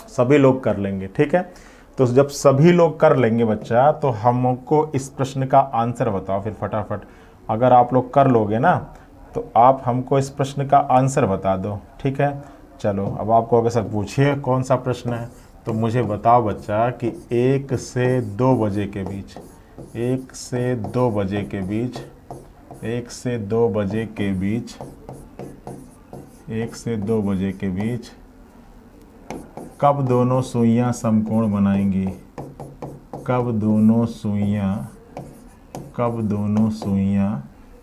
सभी लोग कर लेंगे। ठीक है, तो जब सभी लोग कर लेंगे बच्चा, तो हमको इस प्रश्न का आंसर बताओ फिर फटाफट। अगर आप लोग कर लोगे ना तो आप हमको इस प्रश्न का आंसर बता दो। ठीक है, चलो अब आपको अगर सर पूछिए कौन सा प्रश्न है, तो मुझे बताओ बच्चा कि 1 से 2 बजे के बीच, 1 से 2 बजे के बीच, 1 से 2 बजे के बीच, 1 से 2 बजे के बीच कब दोनों सुइयां समकोण बनाएंगी? कब दोनों सुइयां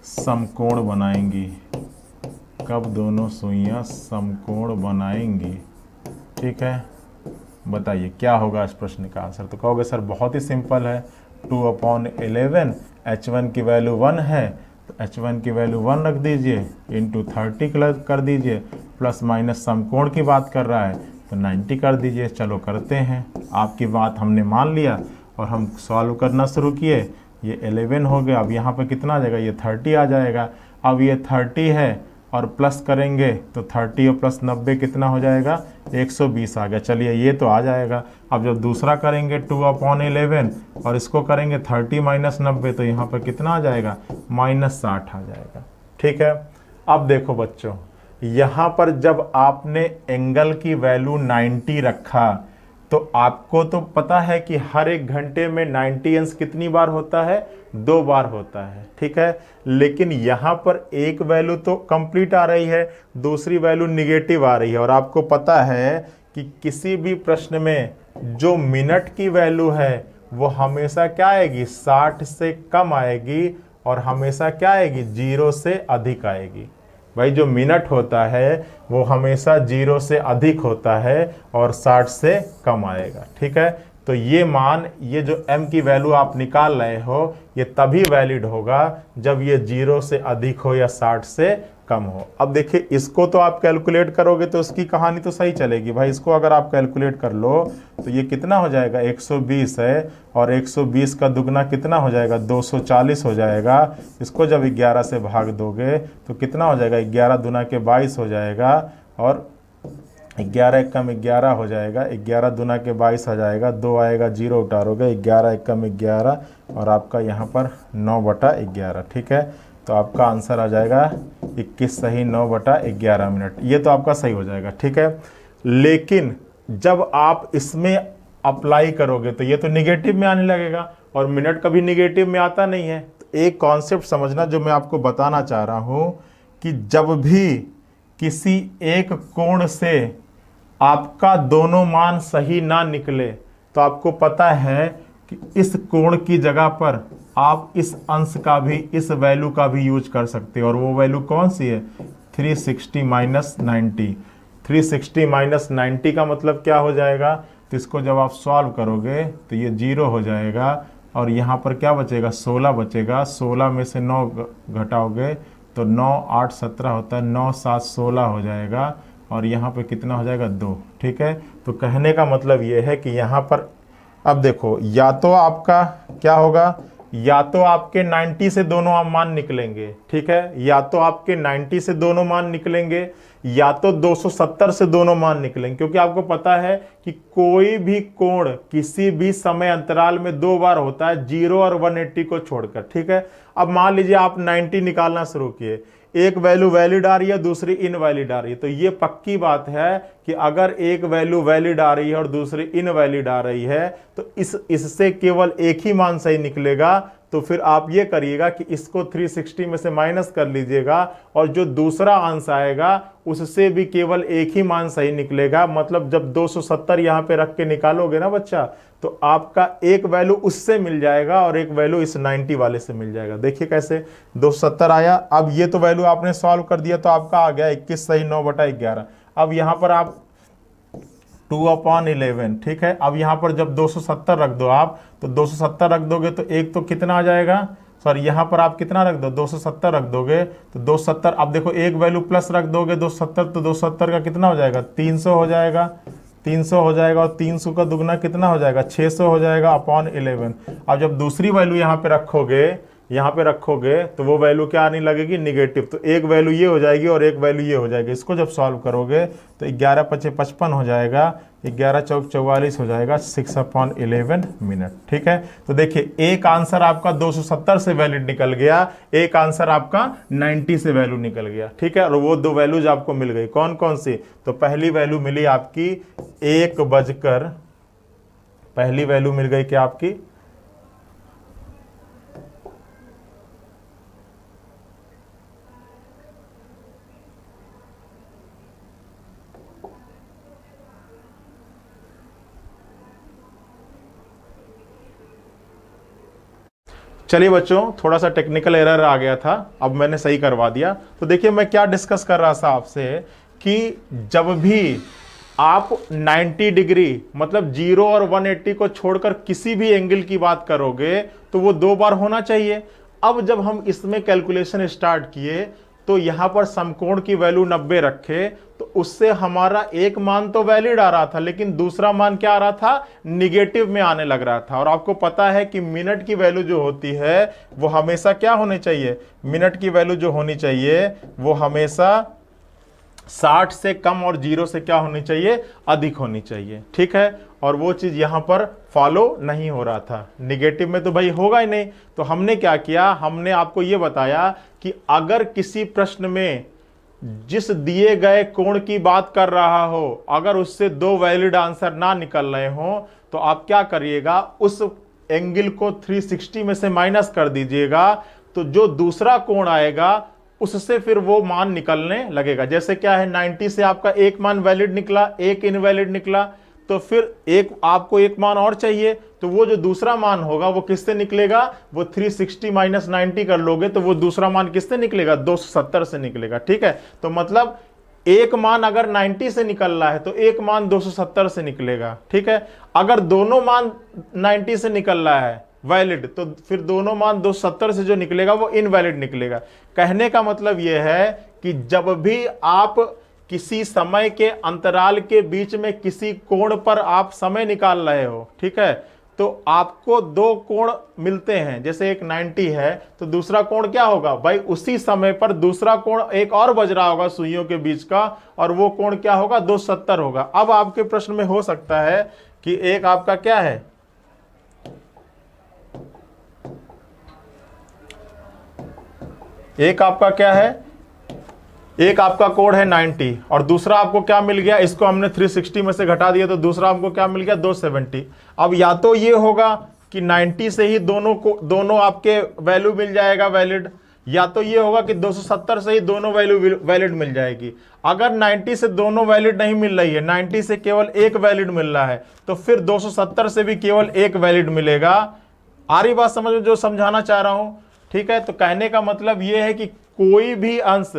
समकोण बनाएंगी? कब दोनों सुइयां समकोण बनाएंगी? ठीक है, बताइए क्या होगा इस प्रश्न का आंसर। तो कहोगे सर बहुत ही सिंपल है, 2/11, H1 की वैल्यू 1 है तो H1 की वैल्यू 1 रख दीजिए, इंटू 30 कर दीजिए, प्लस माइनस समकोण की बात कर रहा है तो 90 कर दीजिए। चलो करते हैं, आपकी बात हमने मान लिया और हम सॉल्व करना शुरू किए। ये 11 हो गया, अब यहाँ पे कितना आ जाएगा, ये 30 आ जाएगा। अब ये 30 है और प्लस करेंगे तो 30 और प्लस 90 कितना हो जाएगा, 120 आ गया। चलिए ये तो आ जाएगा। अब जब दूसरा करेंगे 2/11 और इसको करेंगे 30 माइनस 90 तो यहाँ पर कितना आ जाएगा, -60 आ जाएगा। ठीक है, अब देखो बच्चों, यहाँ पर जब आपने एंगल की वैल्यू 90 रखा तो आपको तो पता है कि हर 1 घंटे में 90 अंश कितनी बार होता है, 2 बार होता है। ठीक है, लेकिन यहाँ पर एक वैल्यू तो कंप्लीट आ रही है, दूसरी वैल्यू निगेटिव आ रही है। और आपको पता है कि किसी भी प्रश्न में जो मिनट की वैल्यू है वो हमेशा क्या आएगी, 60 से कम आएगी और हमेशा क्या आएगी, 0 से अधिक आएगी। भाई जो मिनट होता है वो हमेशा 0 से अधिक होता है और 60 से कम आएगा। ठीक है, तो ये मान, ये जो m की वैल्यू आप निकाल रहे हो ये तभी वैलिड होगा जब ये 0 से अधिक हो या 60 से कम हो। अब देखिए इसको तो आप कैलकुलेट करोगे तो उसकी कहानी तो सही चलेगी भाई। इसको अगर आप कैलकुलेट कर लो तो ये कितना हो जाएगा, 120 है और 120 का दुगना कितना हो जाएगा, 240 हो जाएगा। इसको जब 11 से भाग दोगे तो कितना हो जाएगा, 11 दूना के 22 हो जाएगा और 11 एकम 11 हो जाएगा, 11 दूना के 22 आ जाएगा, 2 आएगा 0 उतारोगे, 11 एकम 11 और आपका यहाँ पर 9/11। ठीक है, तो आपका आंसर आ जाएगा 21 सही 9/11 मिनट। ये तो आपका सही हो जाएगा। ठीक है, लेकिन जब आप इसमें अप्लाई करोगे तो ये तो निगेटिव में आने लगेगा और मिनट कभी निगेटिव में आता नहीं है। तो एक कॉन्सेप्ट समझना जो मैं आपको बताना चाह रहा हूँ कि जब भी किसी एक कोण से आपका दोनों मान सही ना निकले तो आपको पता है कि इस कोण की जगह पर आप इस अंश का भी, इस वैल्यू का भी यूज कर सकते हो। और वो वैल्यू कौन सी है, 360 माइनस 90। 360 माइनस 90 का मतलब क्या हो जाएगा, तो इसको जब आप सॉल्व करोगे तो ये 0 हो जाएगा और यहाँ पर क्या बचेगा, 16 बचेगा। 16 में से 9 घटाओगे तो 9 8 17 होता है, 9 7 16 हो जाएगा और यहाँ पे कितना हो जाएगा, 2। ठीक है, तो कहने का मतलब ये है कि यहाँ पर अब देखो, या तो आपका क्या होगा, या तो आपके 90 से दोनों मान निकलेंगे। ठीक है, या तो आपके 90 से दोनों मान निकलेंगे या तो 270 से दोनों मान निकलेंगे, क्योंकि आपको पता है कि कोई भी कोण किसी भी समय अंतराल में 2 बार होता है, 0 और 180 को छोड़कर। ठीक है, अब मान लीजिए आप 90 निकालना शुरू किए, एक वैल्यू वैलिड आ रही है, दूसरी इनवैलिड आ रही है, तो ये पक्की बात है कि अगर एक वैल्यू वैलिड आ रही है और दूसरी इनवैलिड आ रही है तो इससे केवल एक ही मान सही निकलेगा। तो फिर आप ये करिएगा कि इसको 360 में से माइनस कर लीजिएगा और जो दूसरा अंश आएगा उससे भी केवल एक ही मान सही निकलेगा। मतलब जब 270 यहाँ पे रख के निकालोगे ना बच्चा, तो आपका एक वैल्यू उससे मिल जाएगा और एक वैल्यू इस 90 वाले से मिल जाएगा। देखिए कैसे 270 आया। अब ये तो वैल्यू आपने सॉल्व कर दिया तो आपका आ गया 21 सही 9/11। अब यहाँ पर आप 2/11। ठीक है, अब यहाँ पर जब 270 रख दो आप, तो 270 रख दोगे तो एक तो कितना आ जाएगा, सॉरी यहाँ पर आप कितना रख दो, 270 रख दोगे तो 270। अब देखो एक वैल्यू प्लस रख दोगे 270 तो 270 का कितना हो जाएगा, 300 हो जाएगा, 300 हो जाएगा और 300 का दुगना कितना हो जाएगा, 600 हो जाएगा /11। अब जब दूसरी वैल्यू यहाँ पे रखोगे तो वो वैल्यू क्या आने लगेगी, निगेटिव। तो एक वैल्यू ये हो जाएगी और एक वैल्यू ये हो जाएगी। इसको जब सॉल्व करोगे तो 11 × 5 = 55 हो जाएगा, 11 × 4 = 44 हो जाएगा, 6/11 मिनट। ठीक है, तो देखिए एक आंसर आपका 270 से वैलिड निकल गया, एक आंसर आपका 90 से वैल्यू निकल गया। ठीक है, और वो 2 वैल्यूज आपको मिल गई, कौन कौन सी, तो पहली वैल्यू मिली आपकी 1 बजकर पहली वैल्यू मिल गई क्या आपकी, चलिए बच्चों, थोड़ा सा टेक्निकल एरर आ गया था, अब मैंने सही करवा दिया। तो देखिए मैं क्या डिस्कस कर रहा था आपसे कि जब भी आप 90 डिग्री मतलब 0 और 180 को छोड़कर किसी भी एंगल की बात करोगे तो वो 2 बार होना चाहिए। अब जब हम इसमें कैलकुलेशन स्टार्ट किए तो यहां पर समकोण की वैल्यू 90 रखे तो उससे हमारा एक मान तो वैलिड आ रहा था, लेकिन दूसरा मान क्या आ रहा था, निगेटिव में आने लग रहा था। और आपको पता है कि मिनट की वैल्यू जो होती है वो हमेशा क्या होनी चाहिए, मिनट की वैल्यू जो होनी चाहिए वो हमेशा 60 से कम और 0 से क्या होनी चाहिए, अधिक होनी चाहिए। ठीक है, और वो चीज यहां पर फॉलो नहीं हो रहा था, निगेटिव में तो भाई होगा ही नहीं। तो हमने क्या किया, हमने आपको यह बताया कि अगर किसी प्रश्न में जिस दिए गए कोण की बात कर रहा हो अगर उससे 2 वैलिड आंसर ना निकल रहे हो तो आप क्या करिएगा, उस एंगल को 360 में से माइनस कर दीजिएगा, तो जो दूसरा कोण आएगा उससे फिर वो मान निकलने लगेगा। जैसे क्या है, 90 से आपका एक मान वैलिड निकला, एक इनवैलिड निकला, तो फिर एक आपको एक मान और चाहिए, तो वो जो दूसरा मान होगा वो किससे निकलेगा, वो 360 माइनस 90 कर लोगे तो वो दूसरा मान किससे निकलेगा, 270 से निकलेगा। ठीक है, तो मतलब एक मान अगर 90 से निकल रहा है तो एक मान 270 से निकलेगा। ठीक है, अगर दोनों मान 90 से निकल रहा है वैलिड तो फिर दोनों मान 270 से जो निकलेगा वो इनवैलिड निकलेगा। कहने का मतलब यह है कि जब भी आप किसी समय के अंतराल के बीच में किसी कोण पर आप समय निकाल रहे हो, ठीक है, तो आपको 2 कोण मिलते हैं, जैसे एक 90 है तो दूसरा कोण क्या होगा भाई, उसी समय पर दूसरा कोण एक और बज रहा होगा सुइयों के बीच का, और वो कोण क्या होगा, 270 होगा। अब आपके प्रश्न में हो सकता है कि एक आपका क्या है, एक आपका क्या है, एक आपका कोण है 90 और दूसरा आपको क्या मिल गया, इसको हमने 360 में से घटा दिया तो दूसरा आपको क्या मिल गया, 270। अब या तो ये होगा कि 90 से ही दोनों आपके वैल्यू मिल जाएगा वैलिड, या तो ये होगा कि 270 से ही दोनों वैल्यू वैलिड मिल जाएगी। अगर 90 से दोनों वैलिड नहीं मिल रही है, 90 से केवल एक वैलिड मिल रहा है, तो फिर 270 से भी केवल एक वैलिड मिलेगा। आ रही बात समझ में जो समझाना चाह रहा हूं? ठीक है, तो कहने का मतलब यह है कि कोई भी अंश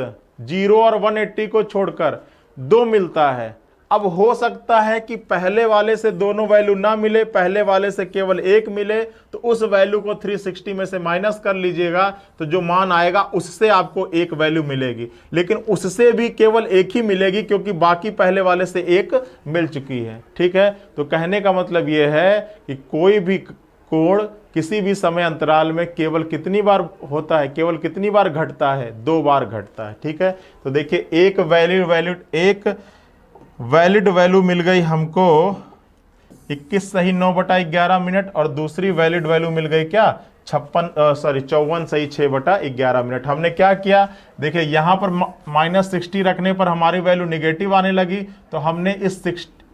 0 और 180 को छोड़कर 2 मिलता है। अब हो सकता है कि पहले वाले से दोनों वैल्यू ना मिले, पहले वाले से केवल एक मिले, तो उस वैल्यू को 360 में से माइनस कर लीजिएगा, तो जो मान आएगा उससे आपको एक वैल्यू मिलेगी, लेकिन उससे भी केवल एक ही मिलेगी क्योंकि बाकी पहले वाले से एक मिल चुकी है। ठीक है, तो कहने का मतलब यह है कि कोई भी कोण किसी भी समय अंतराल में केवल कितनी बार होता है, केवल कितनी बार घटता है, 2 बार घटता है। ठीक है, तो देखिए एक वैलिड वैल्यू मिल गई हमको 21 सही 9/11 मिनट, और दूसरी वैलिड वैल्यू मिल गई क्या, 54 सही 6/11 मिनट। हमने क्या किया, देखिए यहां पर -60 रखने पर हमारी वैल्यू निगेटिव आने लगी, तो हमने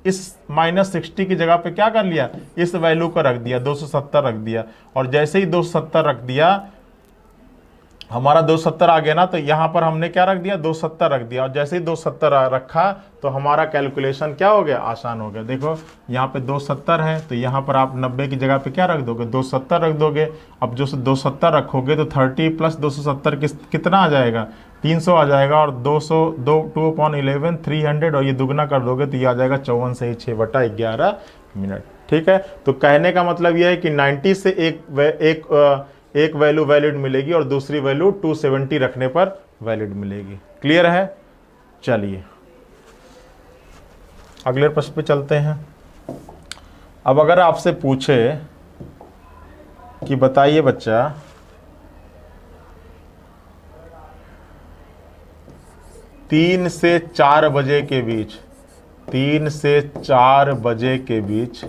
इस -60 की जगह पे क्या कर लिया, इस वैल्यू को रख दिया, 270 रख दिया, और जैसे ही 270 रख दिया, हमारा 270 आ गया ना, तो यहां पर हमने क्या रख दिया, 270 रख दिया, और जैसे ही 270 रखा तो हमारा कैलकुलेशन क्या हो गया, आसान हो गया। देखो यहाँ पे 270 है तो यहाँ पर आप 90 की जगह पे क्या रख दोगे, 270 रख दोगे। अब जो 270 रखोगे तो 30 + 270 कितना आ जाएगा, 300 आ जाएगा, और 2/11 300, और ये दुगना कर दोगे तो ये आ जाएगा 54 सही 6/11 मिनट। ठीक है, तो कहने का मतलब यह है कि 90 से एक वैल्यू वैलिड मिलेगी और दूसरी वैल्यू 270 रखने पर वैलिड मिलेगी। क्लियर है? चलिए अगले प्रश्न पे चलते हैं। अब अगर आपसे पूछे कि बताइए बच्चा, 3 से 4 बजे के बीच, 3 से 4 बजे के बीच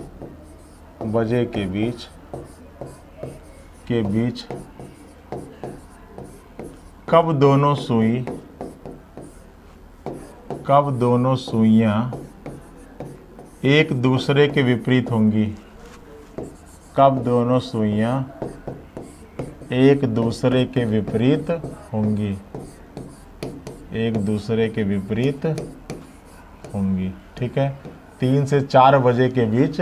कब दोनों सुइयां एक दूसरे के विपरीत होंगी, कब दोनों सुइयां एक दूसरे के विपरीत होंगी, एक दूसरे के विपरीत होंगी। ठीक है, 3 से 4 बजे के बीच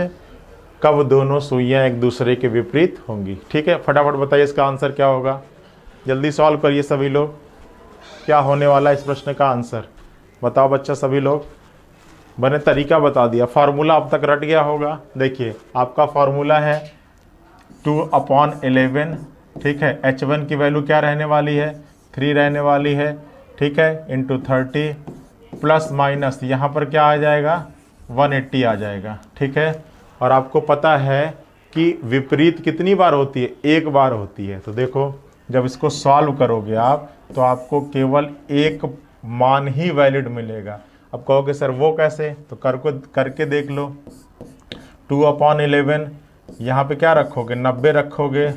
कब दोनों सुइयां एक दूसरे के विपरीत होंगी। ठीक है, फटाफट बताइए इसका आंसर क्या होगा, जल्दी सॉल्व करिए सभी लोग। क्या होने वाला है इस प्रश्न का आंसर, बताओ बच्चा सभी लोग। मैंने तरीका बता दिया, फार्मूला अब तक रट गया होगा। देखिए आपका फार्मूला है 2/11। ठीक है, H1 की वैल्यू क्या रहने वाली है, 3 रहने वाली है। ठीक है, इंटू 30 प्लस माइनस यहाँ पर क्या आ जाएगा, 180 आ जाएगा। ठीक है, और आपको पता है कि विपरीत कितनी बार होती है, एक बार होती है। तो देखो जब इसको सॉल्व करोगे आप तो आपको केवल एक मान ही वैलिड मिलेगा। अब कहोगे सर वो कैसे, तो करके देख लो। 2/11 यहाँ पे क्या रखोगे, 90 रखोगे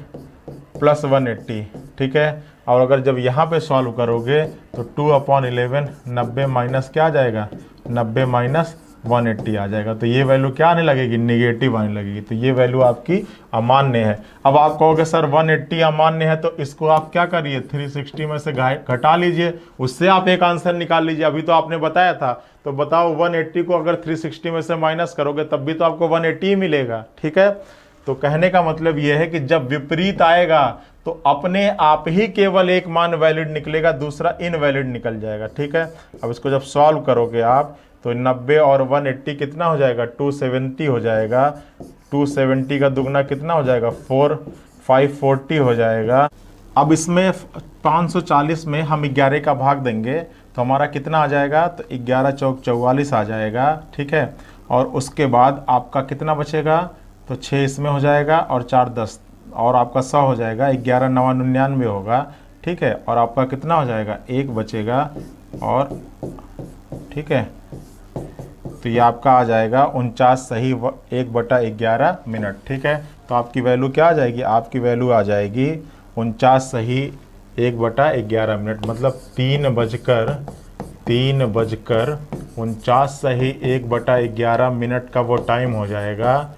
प्लस 180। ठीक है, और अगर जब यहाँ पे सॉल्व करोगे तो 2/11 90 माइनस क्या आ जाएगा, 90 माइनस 180 आ जाएगा। तो ये वैल्यू क्या आने लगेगी, नेगेटिव आने लगेगी। तो ये वैल्यू आपकी अमान्य है। अब आप कहोगे सर 180 अमान्य है, तो इसको आप क्या करिए, 360 में से घटा लीजिए, उससे आप एक आंसर निकाल लीजिए। अभी तो आपने बताया था, तो बताओ 180 को अगर 360 में से माइनस करोगे तब भी तो आपको 180 ही मिलेगा। ठीक है, तो कहने का मतलब यह है कि जब विपरीत आएगा तो अपने आप ही केवल एक मान वैलिड निकलेगा, दूसरा इनवैलिड निकल जाएगा। ठीक है, अब इसको जब सॉल्व करोगे आप तो 90 और 180 कितना हो जाएगा, 270 हो जाएगा। 270 का दुगना कितना हो जाएगा, 540 हो जाएगा। अब इसमें 540 में हम 11 का भाग देंगे तो हमारा कितना आ जाएगा, तो 11 चौक 44 आ जाएगा। ठीक है, और उसके बाद आपका कितना बचेगा, तो 6 इसमें हो जाएगा और 4 10 और आपका 100 हो जाएगा, 11 9 99 होगा। ठीक है, और आपका कितना हो जाएगा, 1 बचेगा। और ठीक है, तो ये आपका आ जाएगा 49 सही 1/11 मिनट। ठीक है, तो आपकी वैल्यू क्या आ जाएगी, आपकी वैल्यू आ जाएगी 49 सही 1/11 मिनट, मतलब 3:49 सही 1/11 मिनट का वो टाइम हो जाएगा।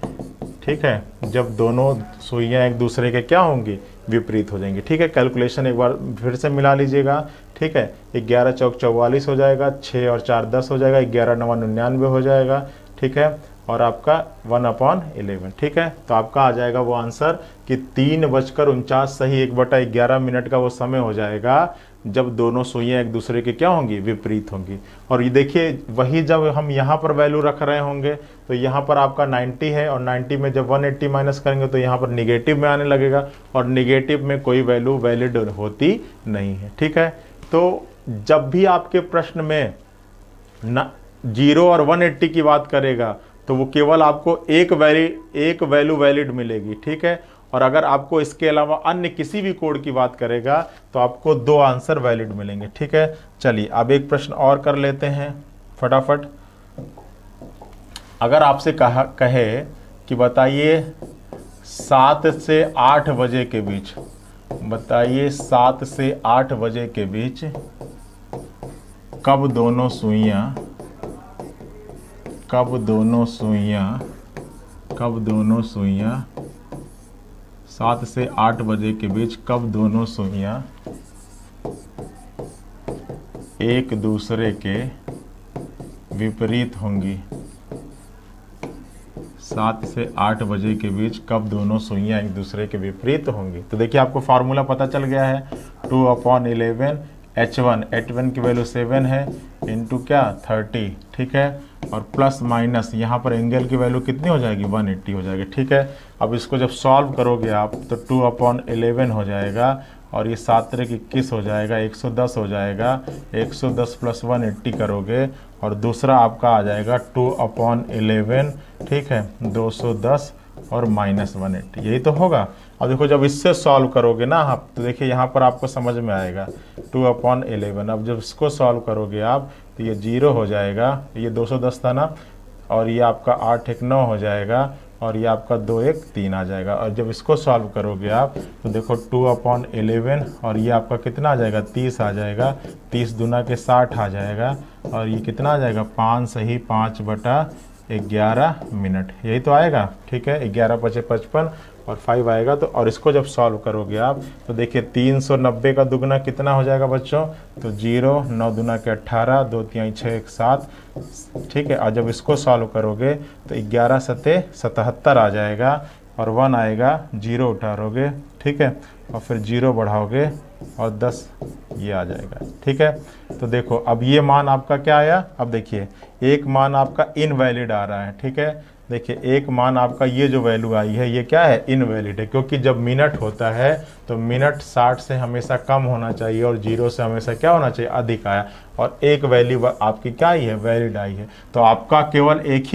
ठीक है, जब दोनों सुइयां एक दूसरे के क्या होंगी, विपरीत हो जाएंगी। ठीक है, कैलकुलेशन एक बार फिर से मिला लीजिएगा। ठीक है, 11 चौक 44 हो जाएगा, 6 और 4 10 हो जाएगा, 11 9 99 हो जाएगा। ठीक है, और आपका 1/11। ठीक है, तो आपका आ जाएगा वो आंसर कि 3:49 सही 1/11 मिनट का वो समय हो जाएगा जब दोनों सुइयां एक दूसरे के क्या होंगी, विपरीत होंगी। और ये देखिए वही जब हम यहाँ पर वैल्यू रख रहे होंगे तो यहाँ पर आपका 90 है, और 90 में जब 180 माइनस करेंगे तो यहाँ पर निगेटिव में आने लगेगा, और निगेटिव में कोई वैल्यू वैलिड होती नहीं है। ठीक है, तो जब भी आपके प्रश्न में 0 और 180 की बात करेगा तो वो केवल आपको एक वैल्यू वैलिड मिलेगी। ठीक है, और अगर आपको इसके अलावा अन्य किसी भी कोड की बात करेगा तो आपको 2 आंसर वैलिड मिलेंगे। ठीक है, चलिए अब एक प्रश्न और कर लेते हैं फटाफट। अगर आपसे कहे कि बताइए 7 से 8 बजे के बीच, बताइए 7 से 8 बजे के बीच कब दोनों सुइयां 7 से 8 बजे के बीच कब दोनों सुइयां एक दूसरे के विपरीत होंगी। 7 से 8 बजे के बीच कब दोनों सुइयां एक दूसरे के विपरीत होंगी। तो देखिए आपको फार्मूला पता चल गया है, 2/11 H1 की वैल्यू 7 है इंटू क्या 30। ठीक है, और प्लस माइनस यहाँ पर एंगल की वैल्यू कितनी हो जाएगी, 180 हो जाएगी। ठीक है, अब इसको जब सॉल्व करोगे आप तो 2/11 हो जाएगा, और ये 7 3 21 हो जाएगा, 110 हो जाएगा। 110 प्लस 180 करोगे और दूसरा आपका आ जाएगा 2/11। ठीक है, 210 और माइनस 180, यही तो होगा। अब देखो जब इससे सॉल्व करोगे ना आप तो देखिए यहाँ पर आपको समझ में आएगा 2/11। अब जब इसको सॉल्व करोगे आप तो ये 0 हो जाएगा, ये 210 था ना, और ये आपका 8 1 9 हो जाएगा, और ये आपका 2 1 3 आ जाएगा। और जब इसको सॉल्व करोगे आप तो देखो 2/11 और ये आपका कितना आ जाएगा, 30 आ जाएगा। 30 दूना के 60 आ जाएगा, और ये कितना आ जाएगा, 5 सही 5/11 मिनट, यही तो आएगा। ठीक है, 11 5 55 और 5 आएगा। तो और इसको जब सॉल्व करोगे आप तो देखिए 390 का दुगना कितना हो जाएगा बच्चों, तो 0, 9 दूना के 18, 2 तिहाई 6 1 7, ठीक है। और जब इसको सॉल्व करोगे तो 11 सते 77 आ जाएगा और 1 आएगा, 0 उतारोगे, ठीक है, और फिर 0 बढ़ाओगे और 10 ये आ जाएगा, ठीक है। तो देखो अब ये मान आपका क्या आया, अब देखिए एक मान आपका इनवैलिड आ रहा है, ठीक है। देखिए एक मान आपका ये जो वैल्यू आई है ये क्या है, इनवैलिड है, क्योंकि जब मिनट होता है तो मिनट 60 से हमेशा कम होना चाहिए और 0 से हमेशा क्या होना चाहिए, अधिक आया, और एक वैल्यू आपकी क्या आई है, वैलिड आई है। तो आपका केवल एक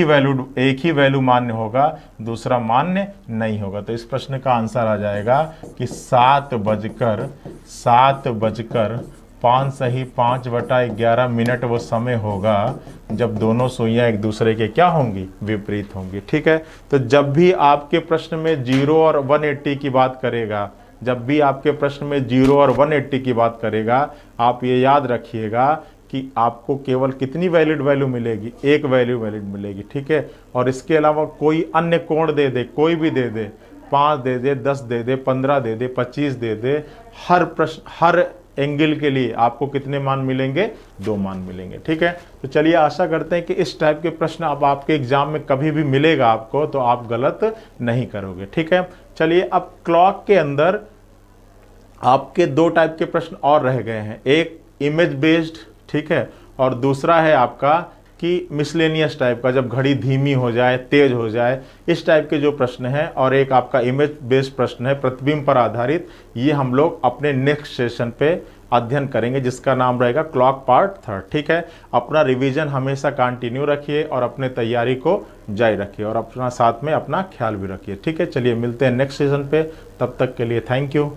ही वैल्यू मान्य होगा, दूसरा मान्य नहीं होगा। तो इस प्रश्न का आंसर आ जाएगा कि 7:05 मिनट वो समय होगा जब दोनों सुइयां एक दूसरे के क्या होंगी, विपरीत होंगी, ठीक है। तो जब भी आपके प्रश्न में 0 और 180 की बात करेगा, जब भी आपके प्रश्न में 0 और 180 की बात करेगा, आप ये याद रखिएगा कि आपको केवल कितनी वैलिड वैल्यू मिलेगी, एक वैल्यू वैलिड मिलेगी, ठीक है। और इसके अलावा कोई अन्य कोण दे दे, कोई भी दे दे, 5 दे दे, 10 दे दे, 15 दे दे, 25 दे दे, हर प्रश्न हर एंगल के लिए आपको कितने मान मिलेंगे, 2 मान मिलेंगे, ठीक है। तो चलिए आशा करते हैं कि इस टाइप के प्रश्न अब आपके एग्जाम में कभी भी मिलेगा आपको तो आप गलत नहीं करोगे, ठीक है। चलिए अब क्लॉक के अंदर आपके 2 टाइप के प्रश्न और रह गए हैं, एक इमेज बेस्ड, ठीक है, और दूसरा है आपका कि मिसलेनियस टाइप का, जब घड़ी धीमी हो जाए, तेज हो जाए, इस टाइप के जो प्रश्न हैं, और एक आपका इमेज बेस्ड प्रश्न है प्रतिबिंब पर आधारित। ये हम लोग अपने नेक्स्ट सेशन पे अध्ययन करेंगे जिसका नाम रहेगा क्लॉक पार्ट 3, ठीक है। अपना रिवीजन हमेशा कंटिन्यू रखिए और अपने तैयारी को जारी रखिए और अपना साथ में अपना ख्याल भी रखिए, ठीक है। चलिए मिलते हैं नेक्स्ट सेशन पे, तब तक के लिए थैंक यू।